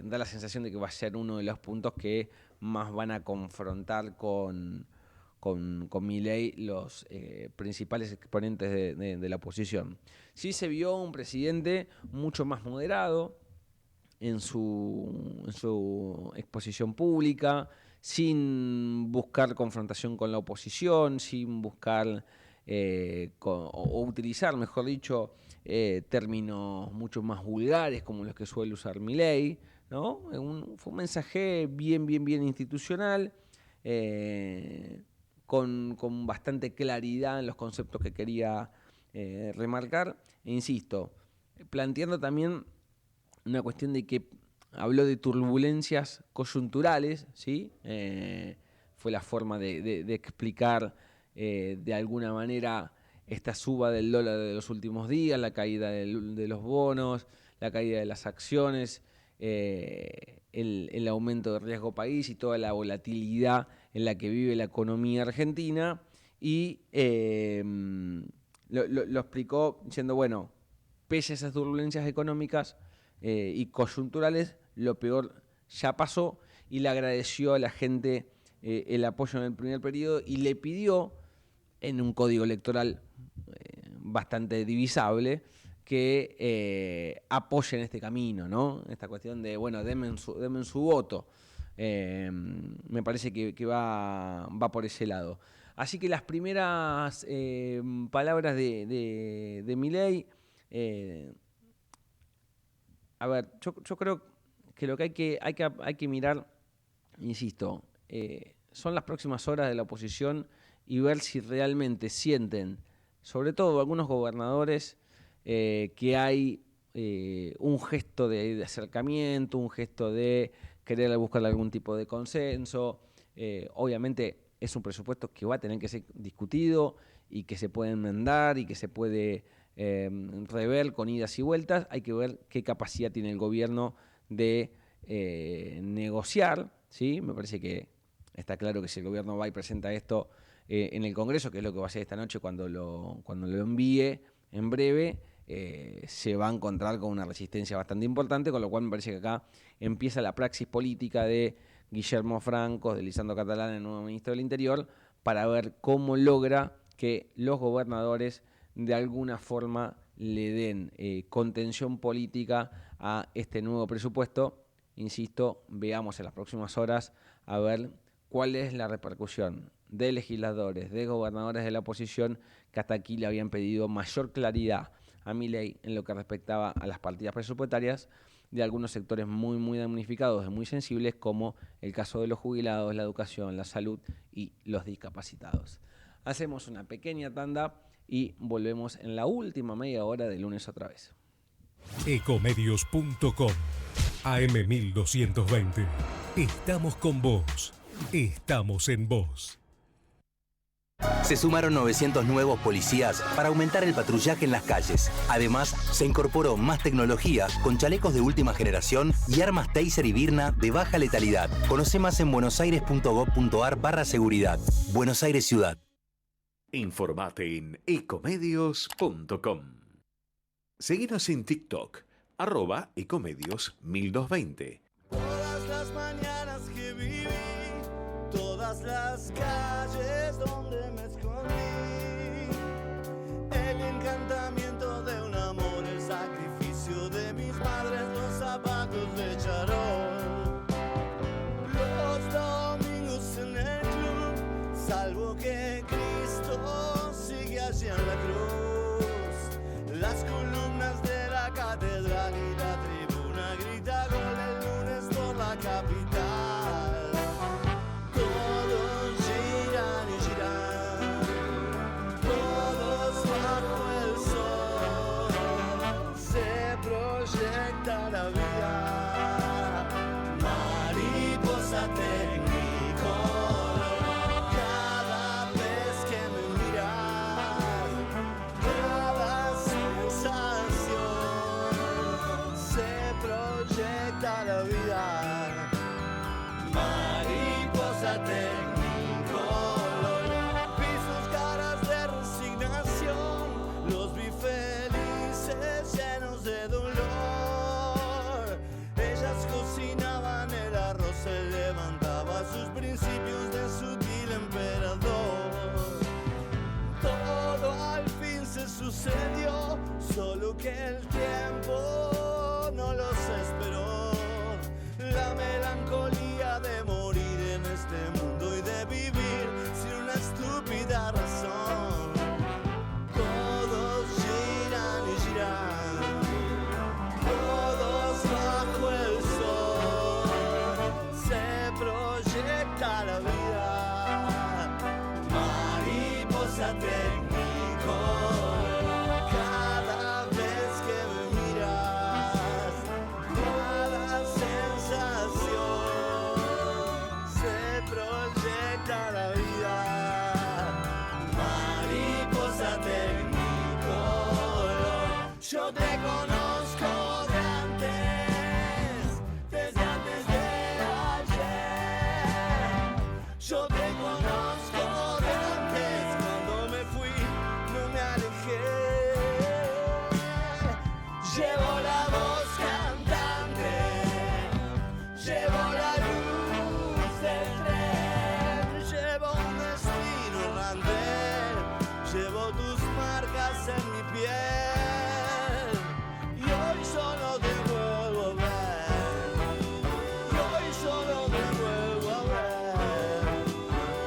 da la sensación de que va a ser uno de los puntos que más van a confrontar con Milei los principales exponentes de la oposición. Sí se vio un presidente mucho más moderado en su exposición pública, sin buscar confrontación con la oposición, sin buscar o utilizar, mejor dicho, términos mucho más vulgares como los que suele usar Milei, ¿no? Fue un mensaje bien institucional, con bastante claridad en los conceptos que quería remarcar. E insisto, planteando también una cuestión de que habló de turbulencias coyunturales, ¿sí? Fue la forma de explicar de alguna manera esta suba del dólar de los últimos días, la caída de los bonos, la caída de las acciones, el aumento de riesgo país y toda la volatilidad en la que vive la economía argentina. Y lo explicó diciendo, bueno, pese a esas turbulencias económicas y coyunturales, lo peor ya pasó, y le agradeció a la gente el apoyo en el primer periodo y le pidió, en un código electoral bastante divisable, que apoyen este camino, ¿no? Esta cuestión de, bueno, denme su voto. Me parece que va por ese lado. Así que las primeras palabras de Milei, a ver, yo creo que lo que hay que mirar, insisto, son las próximas horas de la oposición y ver si realmente sienten, sobre todo algunos gobernadores, que hay un gesto de acercamiento, un gesto de querer buscar algún tipo de consenso. Obviamente es un presupuesto que va a tener que ser discutido y que se puede enmendar y que se puede rever con idas y vueltas. Hay que ver qué capacidad tiene el gobierno de negociar, ¿sí? Me parece que está claro que si el gobierno va y presenta esto en el Congreso, que es lo que va a hacer esta noche cuando lo envíe en breve, se va a encontrar con una resistencia bastante importante, con lo cual me parece que acá empieza la praxis política de Guillermo Franco, de Lisandro Catalán, el nuevo ministro del Interior, para ver cómo logra que los gobernadores de alguna forma le den contención política a este nuevo presupuesto. Insisto, veamos en las próximas horas a ver cuál es la repercusión de legisladores, de gobernadores de la oposición que hasta aquí le habían pedido mayor claridad a Milei en lo que respectaba a las partidas presupuestarias de algunos sectores muy damnificados y muy sensibles, como el caso de los jubilados, la educación, la salud y los discapacitados. Hacemos una pequeña tanda y volvemos en la última media hora de Lunes otra vez. Ecomedios.com AM1220 Estamos con vos. Estamos en vos. Se sumaron 900 nuevos policías para aumentar el patrullaje en las calles. Además, se incorporó más tecnología con chalecos de última generación y armas Taser y Birna de baja letalidad. Conoce más en buenosaires.gov.ar/seguridad. Buenos Aires Ciudad. Informate en ecomedios.com. Seguinos en TikTok, @ecomedios1220. Todas las mañanas que viví, todas las calles donde me escondí, el encantamiento de un amor, el sacrificio de mis padres, los zapatos de charol, los domingos en el club, salvo que Cristo sigue allí en la cruz, las columnas de la catedral y la tribuna grita gol el lunes por la capital. Todos giran y giran, todos bajo el sol, se proyecta la vida, mariposa tecnicolor, cada vez que me miras, cada sensación, se proyecta la vida. Mariposa tecnicolor, vi sus caras de resignación, los vi felices llenos de dolor. Ellas cocinaban el arroz, se levantaba sus principios de sutil emperador. Todo al fin se sucedió, solo que el tiempo no los esperó. La melancolía de morir en este mundo y de vivir sin una estúpida razón. Todos giran y giran, todos bajo el sol, se proyecta la vida, mariposa tecnicolor, cada vez que me miras, cada sensación, se proyecta la vida, mariposa tecnicolor. Yo te conozco de antes, desde antes de ayer. Yo te conozco de antes, cuando me fui no me alejé. Llevo la voz cantante, llevo la luz del tren, llevo un destino errante, llevo tus marcas en mi piel. Y hoy solo te vuelvo a ver, y hoy solo te vuelvo a ver,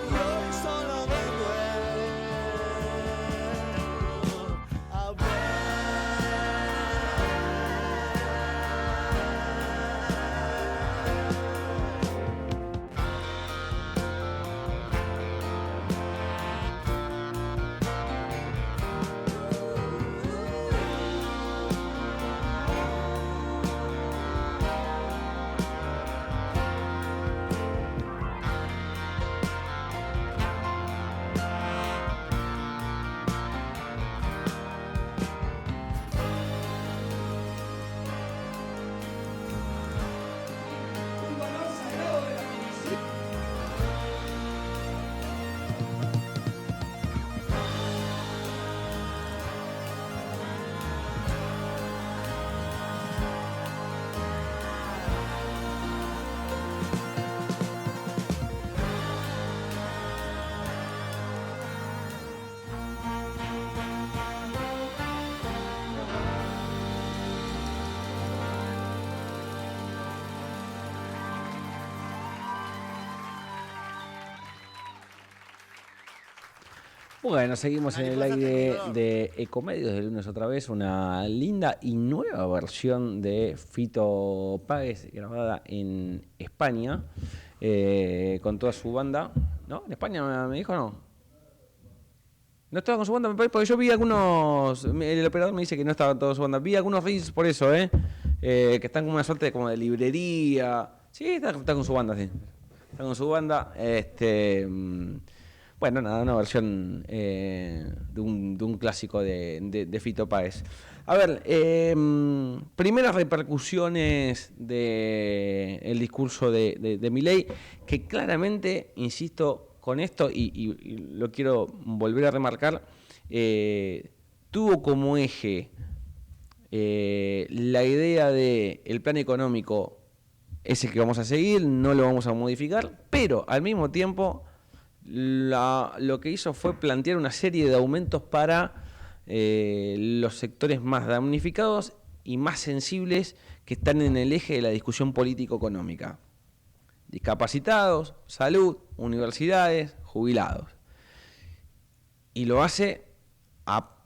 y hoy solo te vuelvo a ver. Bueno, seguimos en el aire de Ecomedios de lunes otra vez, una linda y nueva versión de Fito Páez grabada en España con toda su banda. ¿No? ¿En España me dijo no? No estaba con su banda, porque yo vi algunos, el operador me dice que no estaba toda su banda, vi algunos reels por eso, que están como una suerte de librería, Sí, está con su banda, sí. Está con su banda. Bueno, nada, una versión de un clásico de Fito Páez. A ver, primeras repercusiones del discurso de Milei, que claramente, insisto con esto, y lo quiero volver a remarcar, tuvo como eje la idea de el plan económico es el que vamos a seguir, no lo vamos a modificar, pero al mismo tiempo lo que hizo fue plantear una serie de aumentos para los sectores más damnificados y más sensibles que están en el eje de la discusión político-económica. Discapacitados, salud, universidades, jubilados. Y lo hace a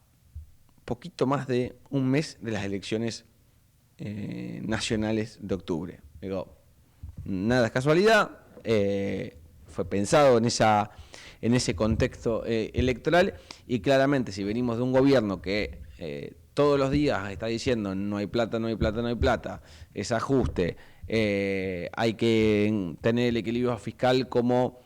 poquito más de un mes de las elecciones nacionales de octubre. Digo, nada es casualidad, fue pensado en ese contexto electoral, y claramente si venimos de un gobierno que todos los días está diciendo no hay plata, no hay plata, no hay plata, es ajuste, hay que tener el equilibrio fiscal como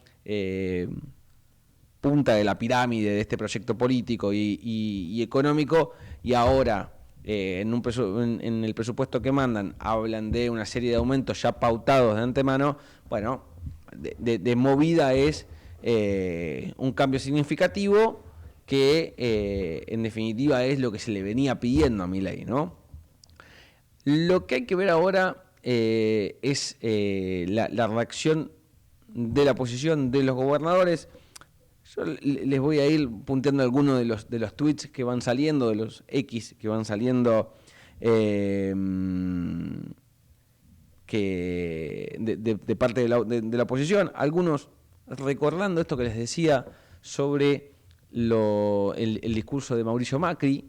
punta de la pirámide de este proyecto político y económico, y ahora en el presupuesto que mandan hablan de una serie de aumentos ya pautados de antemano. Bueno, de movida es un cambio significativo que en definitiva es lo que se le venía pidiendo a Milei, ¿no? Lo que hay que ver ahora es la reacción de la oposición, de los gobernadores. Yo les voy a ir punteando algunos de los tweets que van saliendo, de los X que van saliendo, que de parte de la oposición. Algunos recordando esto que les decía sobre el discurso de Mauricio Macri,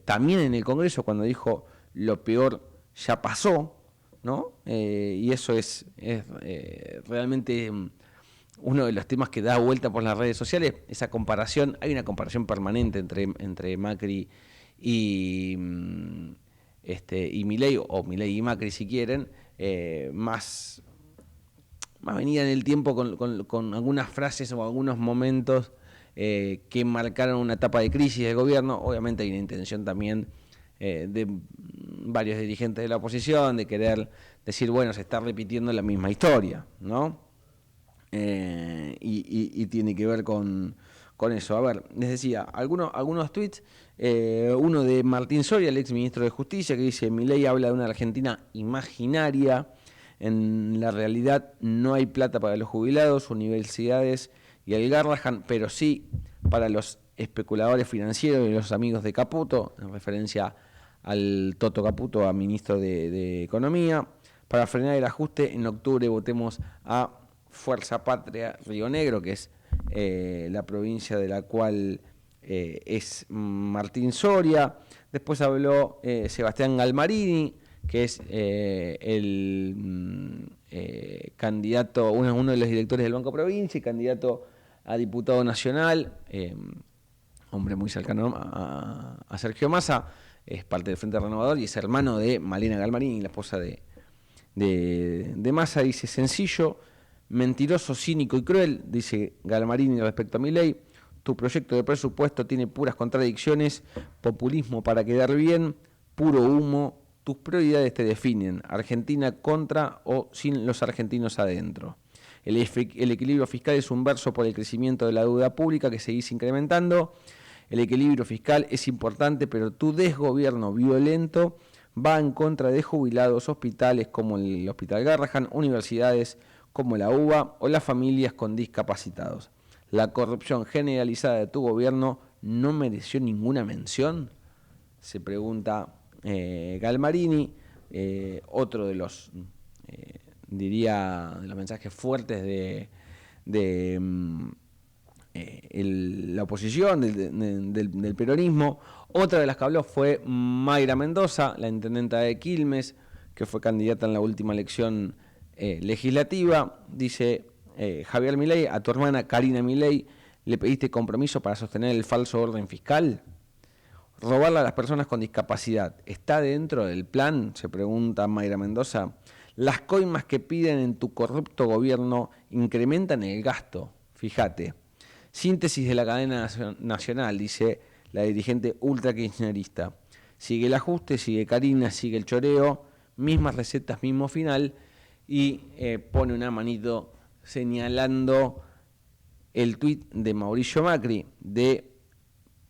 también en el Congreso, cuando dijo lo peor ya pasó, ¿no? Y eso es realmente uno de los temas que da vuelta por las redes sociales, esa comparación. Hay una comparación permanente entre Macri y Milei, o Milei y Macri si quieren, más venida en el tiempo con algunas frases o algunos momentos que marcaron una etapa de crisis del gobierno. Obviamente hay una intención también de varios dirigentes de la oposición de querer decir, bueno, se está repitiendo la misma historia, ¿no? Y tiene que ver con eso. A ver, les decía, algunos tweets, uno de Martín Soria, el ex ministro de Justicia, que dice: Milei habla de una Argentina imaginaria, en la realidad no hay plata para los jubilados, universidades y el Garrahan, pero sí para los especuladores financieros y los amigos de Caputo, en referencia al Toto Caputo, a ministro de Economía. Para frenar el ajuste, en octubre votemos a Fuerza Patria Río Negro, que es la provincia de la cual es Martín Soria. Después habló Sebastián Galmarini, que es el candidato, uno de los directores del Banco Provincia y candidato a diputado nacional, hombre muy cercano a Sergio Massa, es parte del Frente Renovador y es hermano de Malena Galmarini, la esposa de Massa. Dice: sencillo, mentiroso, cínico y cruel, dice Galmarini respecto a Milei. Tu proyecto de presupuesto tiene puras contradicciones, populismo para quedar bien, puro humo. Tus prioridades te definen, Argentina contra o sin los argentinos adentro. El equilibrio fiscal es un verso por el crecimiento de la deuda pública que seguís incrementando. El equilibrio fiscal es importante, pero tu desgobierno violento va en contra de jubilados, hospitales como el Hospital Garrahan, universidades como la UBA o las familias con discapacitados. ¿La corrupción generalizada de tu gobierno no mereció ninguna mención?, se pregunta Galmarini. Otro de los, diría, de los mensajes fuertes de la oposición, del peronismo. Otra de las que habló fue Mayra Mendoza, la intendenta de Quilmes, que fue candidata en la última elección legislativa. Dice: Javier Milei, a tu hermana Karina Milei le pediste compromiso para sostener el falso orden fiscal. Robarle a las personas con discapacidad, ¿está dentro del plan?, se pregunta Mayra Mendoza. Las coimas que piden en tu corrupto gobierno incrementan el gasto, fíjate. Síntesis de la cadena nacional, dice la dirigente ultra kirchnerista. Sigue el ajuste, sigue Karina, sigue el choreo, mismas recetas, mismo final, y pone una manito señalando el tuit de Mauricio Macri de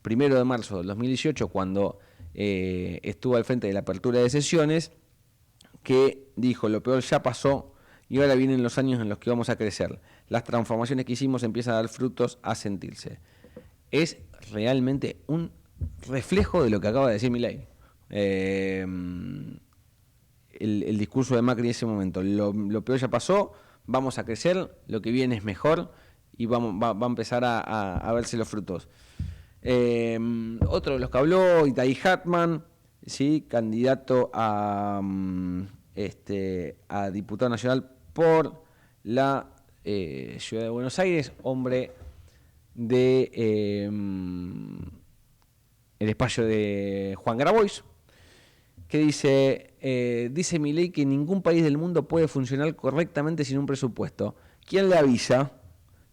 1 de marzo del 2018, cuando estuvo al frente de la apertura de sesiones, que dijo: lo peor ya pasó y ahora vienen los años en los que vamos a crecer. Las transformaciones que hicimos empiezan a dar frutos, a sentirse. Es realmente un reflejo de lo que acaba de decir Milei. El discurso de Macri en ese momento. Lo peor ya pasó, vamos a crecer, lo que viene es mejor y va a empezar a verse los frutos. Otro de los que habló, Itay Hartman, ¿sí? Candidato a diputado nacional por la Ciudad de Buenos Aires, hombre de el espacio de Juan Grabois, que dice Milei que ningún país del mundo puede funcionar correctamente sin un presupuesto. ¿Quién le avisa?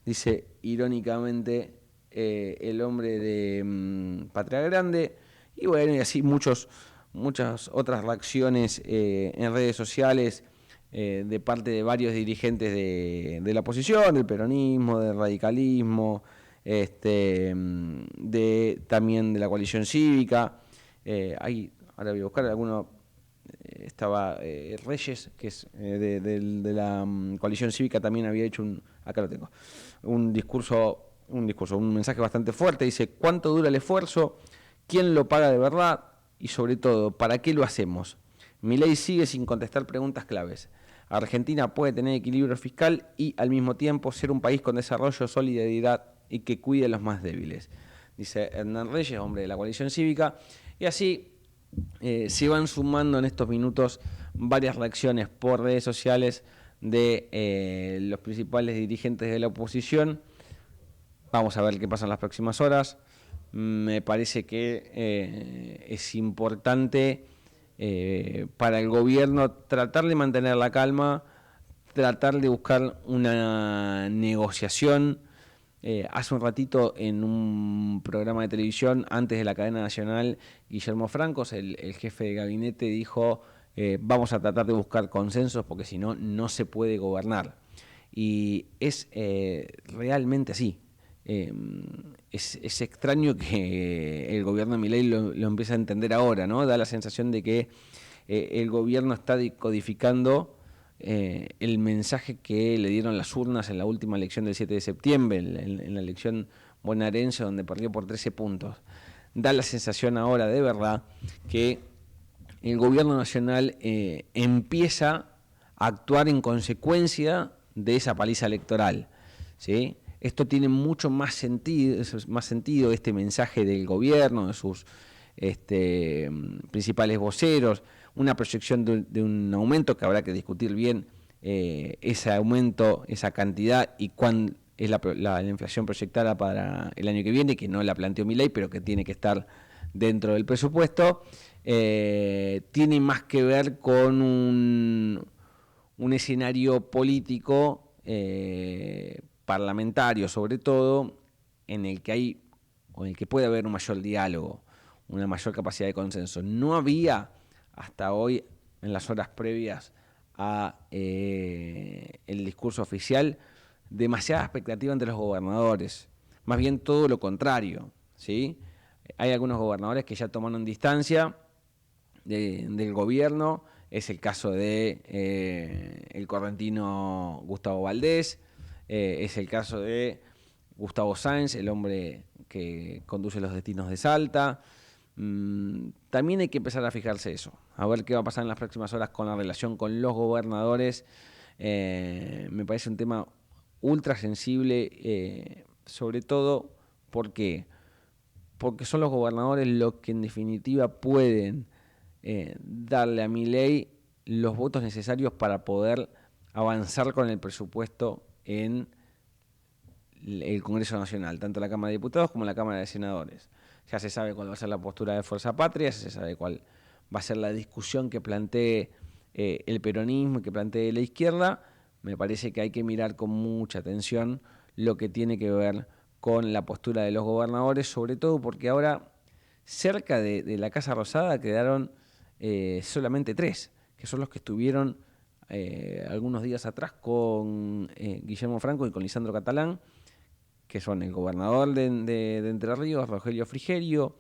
Dice irónicamente el hombre de Patria Grande. Y bueno, y así muchas otras reacciones en redes sociales de parte de varios dirigentes de la oposición, del peronismo, del radicalismo, también de la coalición cívica. Ahora voy a buscar alguno. Estaba Reyes, que es de la coalición cívica, también había hecho acá lo tengo, un mensaje bastante fuerte. Dice: ¿cuánto dura el esfuerzo? ¿Quién lo paga de verdad? Y sobre todo, ¿para qué lo hacemos? Milei sigue sin contestar preguntas claves. Argentina puede tener equilibrio fiscal y al mismo tiempo ser un país con desarrollo, solidaridad y que cuide a los más débiles. Dice Hernán Reyes, hombre de la coalición cívica. Y así se van sumando en estos minutos varias reacciones por redes sociales de los principales dirigentes de la oposición. Vamos a ver qué pasa en las próximas horas. Me parece que es importante para el gobierno tratar de mantener la calma, tratar de buscar una negociación. Hace un ratito en un programa de televisión, antes de la cadena nacional, Guillermo Francos, el jefe de gabinete, dijo: vamos a tratar de buscar consensos porque si no, no se puede gobernar. Y es realmente así. Es extraño que el gobierno de Milei lo empiece a entender ahora, ¿no? Da la sensación de que el gobierno está decodificando el mensaje que le dieron las urnas en la última elección del 7 de septiembre, en la elección bonaerense, donde perdió por 13 puntos. Da la sensación ahora, de verdad, que el gobierno nacional empieza a actuar en consecuencia de esa paliza electoral, ¿sí? Esto tiene mucho más sentido, este mensaje del gobierno, de sus principales voceros, una proyección de un aumento que habrá que discutir bien ese aumento, esa cantidad y cuán es la inflación proyectada para el año que viene, que no la planteó Milei, pero que tiene que estar dentro del presupuesto. Tiene más que ver con un escenario político parlamentario, sobre todo, en el que puede haber un mayor diálogo, una mayor capacidad de consenso. No había hasta hoy, en las horas previas a el discurso oficial, demasiada expectativa entre los gobernadores, más bien todo lo contrario, ¿sí? Hay algunos gobernadores que ya tomaron distancia del gobierno. Es el caso de el correntino Gustavo Valdés, es el caso de Gustavo Sáenz, el hombre que conduce los destinos de Salta. También hay que empezar a fijarse eso, a ver qué va a pasar en las próximas horas con la relación con los gobernadores. Me parece un tema ultra sensible, sobre todo porque son los gobernadores los que en definitiva pueden darle a Milei los votos necesarios para poder avanzar con el presupuesto en el Congreso Nacional, tanto la Cámara de Diputados como la Cámara de Senadores. Ya se sabe cuál va a ser la postura de Fuerza Patria, se sabe cuál va a ser la discusión que plantee el peronismo y que plantee la izquierda, me parece que hay que mirar con mucha atención lo que tiene que ver con la postura de los gobernadores, sobre todo porque ahora cerca de la Casa Rosada quedaron solamente 3, que son los que estuvieron algunos días atrás con Guillermo Franco y con Lisandro Catalán, que son el gobernador de Entre Ríos, Rogelio Frigerio,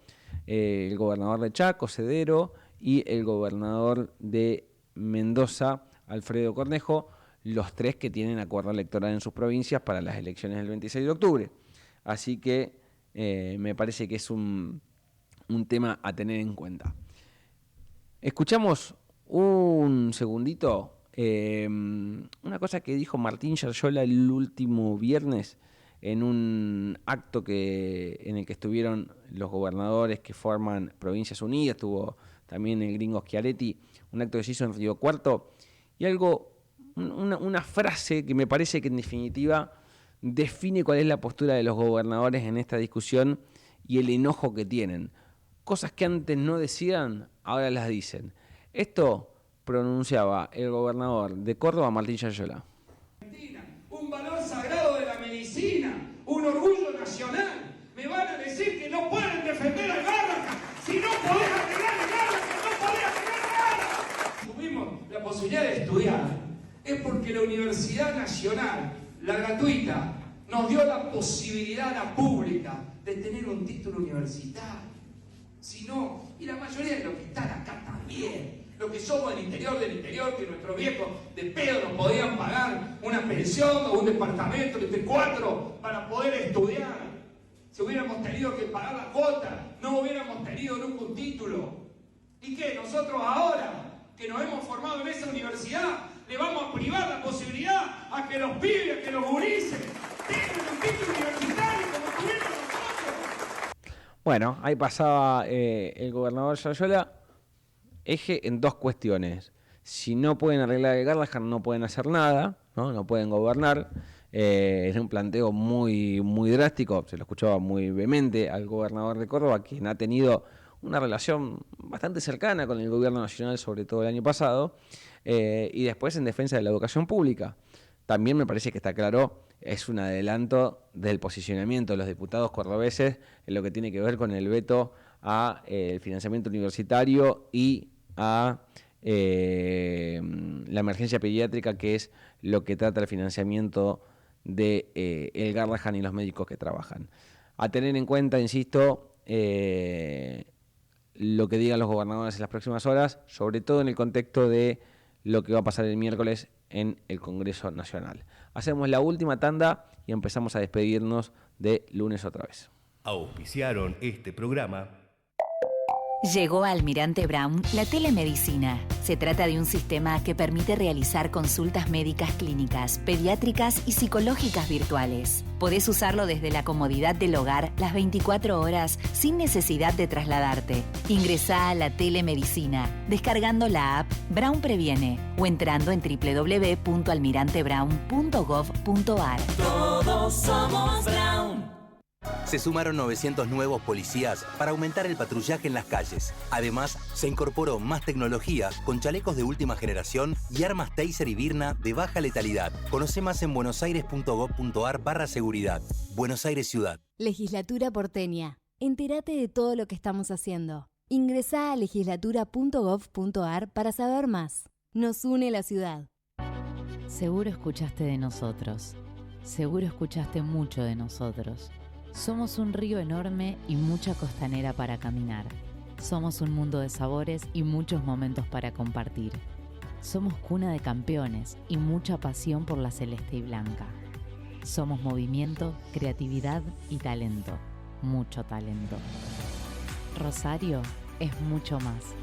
el gobernador de Chaco, Cedero, y el gobernador de Mendoza, Alfredo Cornejo, los 3 que tienen acuerdo electoral en sus provincias para las elecciones del 26 de octubre. Así que me parece que es un tema a tener en cuenta. Escuchamos un segundito una cosa que dijo Martín Yarllola el último viernes en un acto en el que estuvieron los gobernadores que forman Provincias Unidas, estuvo también el gringo Schiaretti, un acto que se hizo en Río Cuarto, y una frase que me parece que en definitiva define cuál es la postura de los gobernadores en esta discusión y el enojo que tienen. Cosas que antes no decían, ahora las dicen. Esto pronunciaba el gobernador de Córdoba, Martín Yarllola. Un valor sagrado de la medicina, un orgullo nacional. Me van a decir que no pueden defender al Garrahan. Si no podés arreglar el Garrahan, no podés arreglar el Garrahan. Tuvimos la posibilidad de estudiar. Es porque la Universidad Nacional, la gratuita, nos dio la posibilidad a la pública de tener un título universitario. Si no, y la mayoría de los que están acá también. Los que somos del interior, que nuestros viejos de pedo nos podían pagar una pensión o un departamento de 4 para poder estudiar. Si hubiéramos tenido que pagar la cuota, no hubiéramos tenido nunca un título. ¿Y qué? Nosotros ahora, que nos hemos formado en esa universidad, le vamos a privar la posibilidad a que los pibes, a que los gurises tengan un título universitario como tuvimos nosotros. Bueno, ahí pasaba el gobernador Yarllola. Eje en 2 cuestiones. Si no pueden arreglar el Garrahan, no pueden hacer nada, no pueden gobernar. Es un planteo muy, muy drástico, se lo escuchaba muy vehemente al gobernador de Córdoba, quien ha tenido una relación bastante cercana con el gobierno nacional, sobre todo el año pasado, y después en defensa de la educación pública. También me parece que está claro, es un adelanto del posicionamiento de los diputados cordobeses en lo que tiene que ver con el veto a el financiamiento universitario y a la emergencia pediátrica, que es lo que trata el financiamiento de el Garrahan y los médicos que trabajan. A tener en cuenta, insisto, lo que digan los gobernadores en las próximas horas, sobre todo en el contexto de lo que va a pasar el miércoles en el Congreso Nacional. Hacemos la última tanda y empezamos a despedirnos de Lunes otra vez. Auspiciaron este programa. Llegó a Almirante Brown la telemedicina. Se trata de un sistema que permite realizar consultas médicas clínicas, pediátricas y psicológicas virtuales. Podés usarlo desde la comodidad del hogar las 24 horas sin necesidad de trasladarte. Ingresá a la telemedicina descargando la app Brown Previene o entrando en www.almirantebrown.gov.ar. Todos somos Brown. Se sumaron 900 nuevos policías para aumentar el patrullaje en las calles. Además, se incorporó más tecnología con chalecos de última generación y armas Taser y Birna de baja letalidad. Conoce más en buenosaires.gov.ar/seguridad. Buenos Aires Ciudad. Legislatura porteña. Entérate de todo lo que estamos haciendo. Ingresá a legislatura.gov.ar para saber más. Nos une la ciudad. Seguro escuchaste de nosotros. Seguro escuchaste mucho de nosotros. Somos un río enorme y mucha costanera para caminar. Somos un mundo de sabores y muchos momentos para compartir. Somos cuna de campeones y mucha pasión por la celeste y blanca. Somos movimiento, creatividad y talento. Mucho talento. Rosario es mucho más.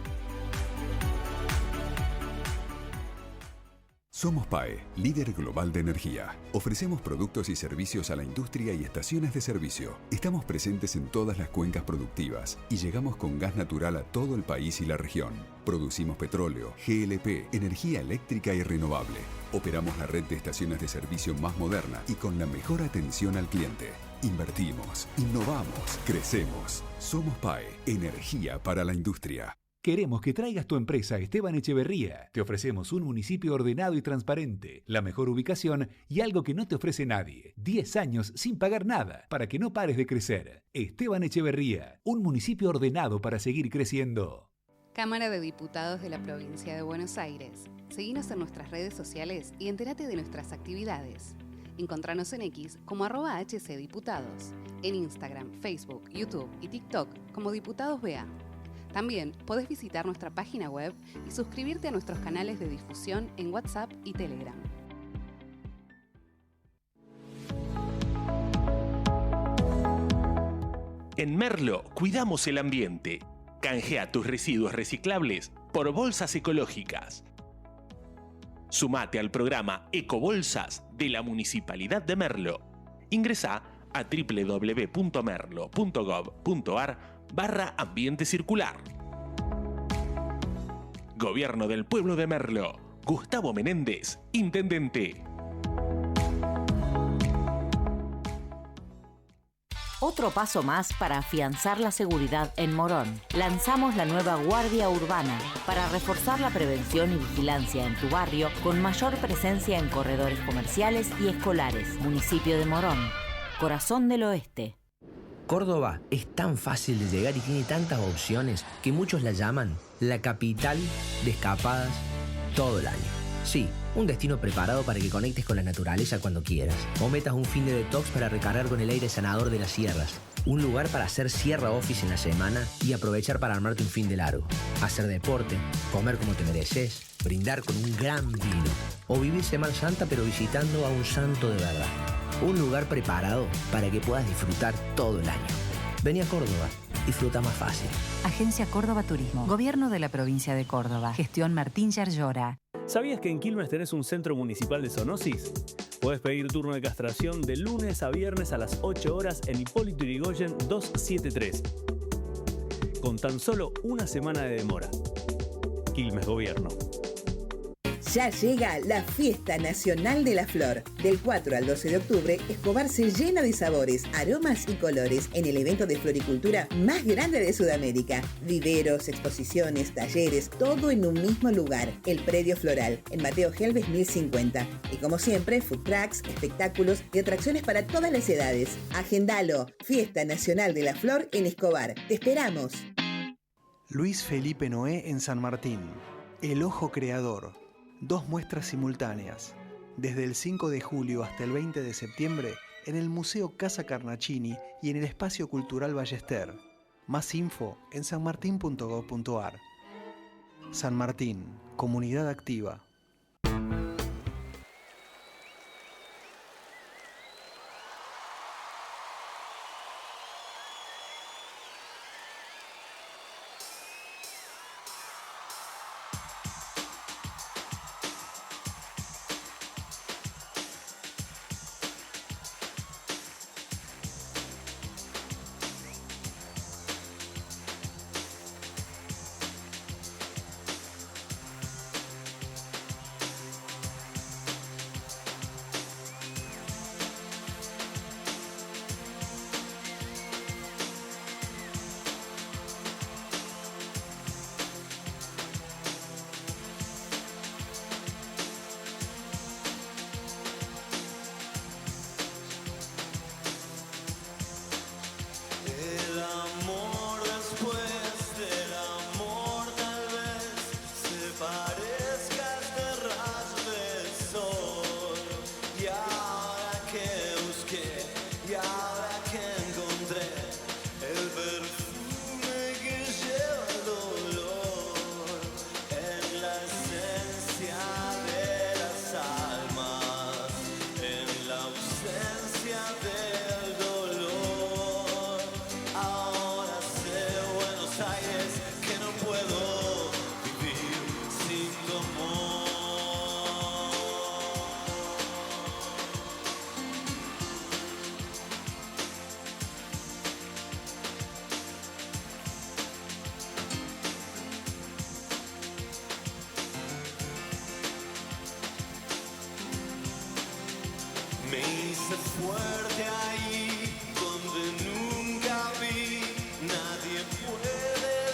Somos PAE, líder global de energía. Ofrecemos productos y servicios a la industria y estaciones de servicio. Estamos presentes en todas las cuencas productivas y llegamos con gas natural a todo el país y la región. Producimos petróleo, GLP, energía eléctrica y renovable. Operamos la red de estaciones de servicio más moderna y con la mejor atención al cliente. Invertimos, innovamos, crecemos. Somos PAE, energía para la industria. Queremos que traigas tu empresa a Esteban Echeverría. Te ofrecemos un municipio ordenado y transparente, la mejor ubicación y algo que no te ofrece nadie. 10 años sin pagar nada, para que no pares de crecer. Esteban Echeverría, un municipio ordenado para seguir creciendo. Cámara de Diputados de la Provincia de Buenos Aires. Seguinos en nuestras redes sociales y entérate de nuestras actividades. Encontranos en X como @HCDiputados, en Instagram, Facebook, YouTube y TikTok como Diputados BA. También podés visitar nuestra página web y suscribirte a nuestros canales de difusión en WhatsApp y Telegram. En Merlo cuidamos el ambiente. Canjea tus residuos reciclables por bolsas ecológicas. Sumate al programa Ecobolsas de la Municipalidad de Merlo. Ingresá a www.merlo.gov.ar/ambiente circular. Gobierno del Pueblo de Merlo. Gustavo Menéndez, Intendente. Otro paso más para afianzar la seguridad en Morón. Lanzamos la nueva Guardia Urbana para reforzar la prevención y vigilancia en tu barrio con mayor presencia en corredores comerciales y escolares. Municipio de Morón, corazón del oeste. Córdoba es tan fácil de llegar y tiene tantas opciones que muchos la llaman la capital de escapadas todo el año. Sí, un destino preparado para que conectes con la naturaleza cuando quieras. O metas un fin de detox para recargar con el aire sanador de las sierras. Un lugar para hacer sierra office en la semana y aprovechar para armarte un fin de largo. Hacer deporte, comer como te mereces, brindar con un gran vino. O vivir Semana Santa pero visitando a un santo de verdad. Un lugar preparado para que puedas disfrutar todo el año. Vení a Córdoba, disfruta más fácil. Agencia Córdoba Turismo. Gobierno de la provincia de Córdoba. Gestión Martín Yarlora. ¿Sabías que en Quilmes tenés un centro municipal de zoonosis? Podés pedir turno de castración de lunes a viernes a las 8 horas en Hipólito Yrigoyen 273. Con tan solo una semana de demora. Quilmes Gobierno. Ya llega la Fiesta Nacional de la Flor. Del 4 al 12 de octubre, Escobar se llena de sabores, aromas y colores en el evento de floricultura más grande de Sudamérica. Viveros, exposiciones, talleres, todo en un mismo lugar. El Predio Floral, en Mateo Helves 1050. Y como siempre, food trucks, espectáculos y atracciones para todas las edades. Agendalo. Fiesta Nacional de la Flor en Escobar. ¡Te esperamos! Luis Felipe Noé en San Martín. El Ojo Creador. 2 muestras simultáneas, desde el 5 de julio hasta el 20 de septiembre, en el Museo Casa Carnacini y en el Espacio Cultural Ballester. Más info en sanmartin.gov.ar. San Martín, comunidad activa. Me hice fuerte ahí donde nunca vi. Nadie puede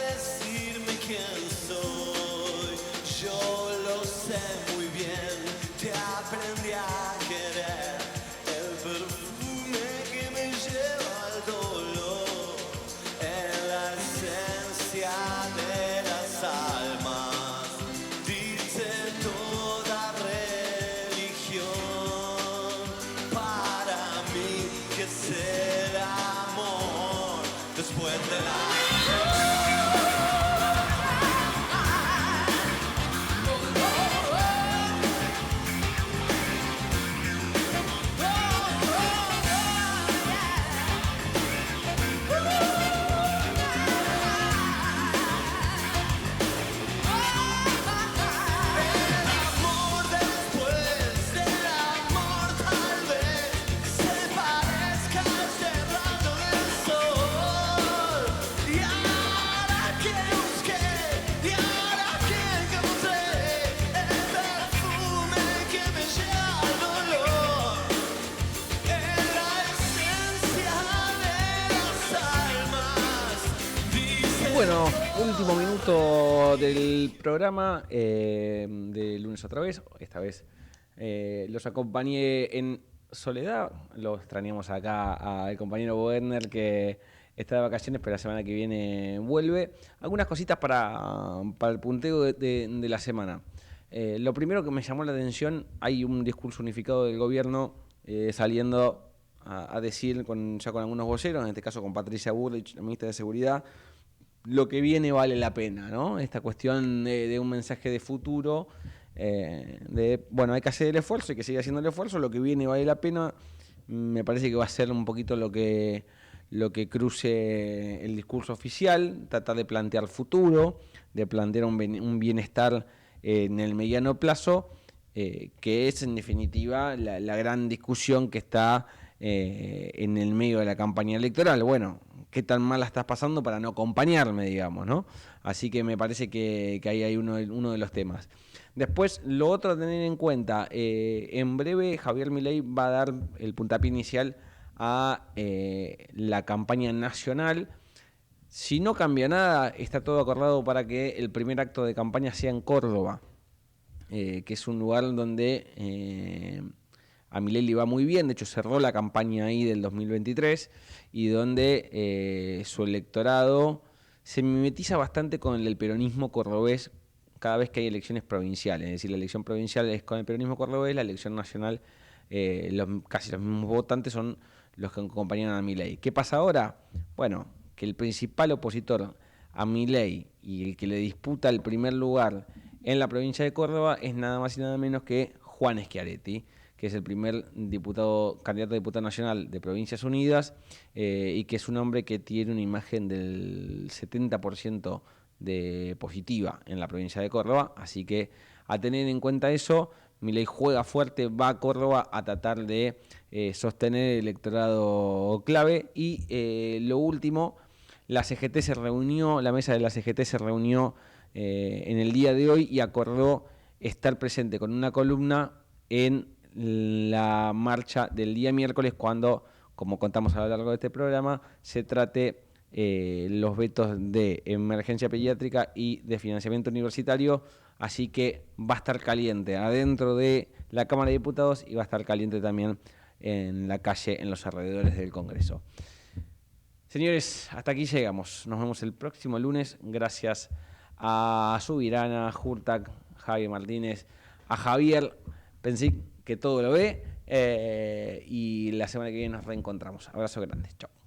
decirme quién último minuto del programa de lunes otra vez. Esta vez los acompañé en soledad. Lo extrañamos acá al compañero Werner, que está de vacaciones, pero la semana que viene vuelve. Algunas cositas para el punteo de la semana. Lo primero que me llamó la atención, hay un discurso unificado del gobierno saliendo a decir ya con algunos voceros, en este caso con Patricia Bullrich, la ministra de Seguridad, lo que viene vale la pena, ¿no? Esta cuestión de un mensaje de futuro, hay que hacer el esfuerzo, hay que seguir haciendo el esfuerzo, lo que viene vale la pena. Me parece que va a ser un poquito lo que cruce el discurso oficial, tratar de plantear futuro, de plantear un bienestar en el mediano plazo, que es en definitiva la gran discusión que está en el medio de la campaña electoral. Bueno, ¿qué tan mal la estás pasando para no acompañarme, digamos, ¿no? Así que me parece que ahí hay uno de los temas. Después, lo otro a tener en cuenta, en breve Javier Milei va a dar el puntapié inicial a la campaña nacional. Si no cambia nada, está todo acordado para que el primer acto de campaña sea en Córdoba, que es un lugar donde a Milei le va muy bien. De hecho, cerró la campaña ahí del 2023 y donde su electorado se mimetiza bastante con el peronismo cordobés cada vez que hay elecciones provinciales. Es decir, la elección provincial es con el peronismo cordobés, la elección nacional, casi los mismos votantes son los que acompañan a Milei. ¿Qué pasa ahora? Bueno, que el principal opositor a Milei y el que le disputa el primer lugar en la provincia de Córdoba es nada más y nada menos que Juan Schiaretti, que es el primer candidato a diputado nacional de Provincias Unidas, y que es un hombre que tiene una imagen del 70% de positiva en la provincia de Córdoba. Así que a tener en cuenta eso, Milei juega fuerte, va a Córdoba a tratar de sostener el electorado clave. Y lo último, la mesa de la CGT se reunió en el día de hoy y acordó estar presente con una columna en la marcha del día miércoles, cuando, como contamos a lo largo de este programa, se trate los vetos de emergencia pediátrica y de financiamiento universitario. Así que va a estar caliente adentro de la Cámara de Diputados y va a estar caliente también en la calle, en los alrededores del Congreso. Señores, hasta aquí llegamos. Nos vemos el próximo lunes. Gracias a Subirana, a Jurtak, Javier Martínez, a Javier Pensí, que todo lo ve, y la semana que viene nos reencontramos. Abrazo grande. Chao.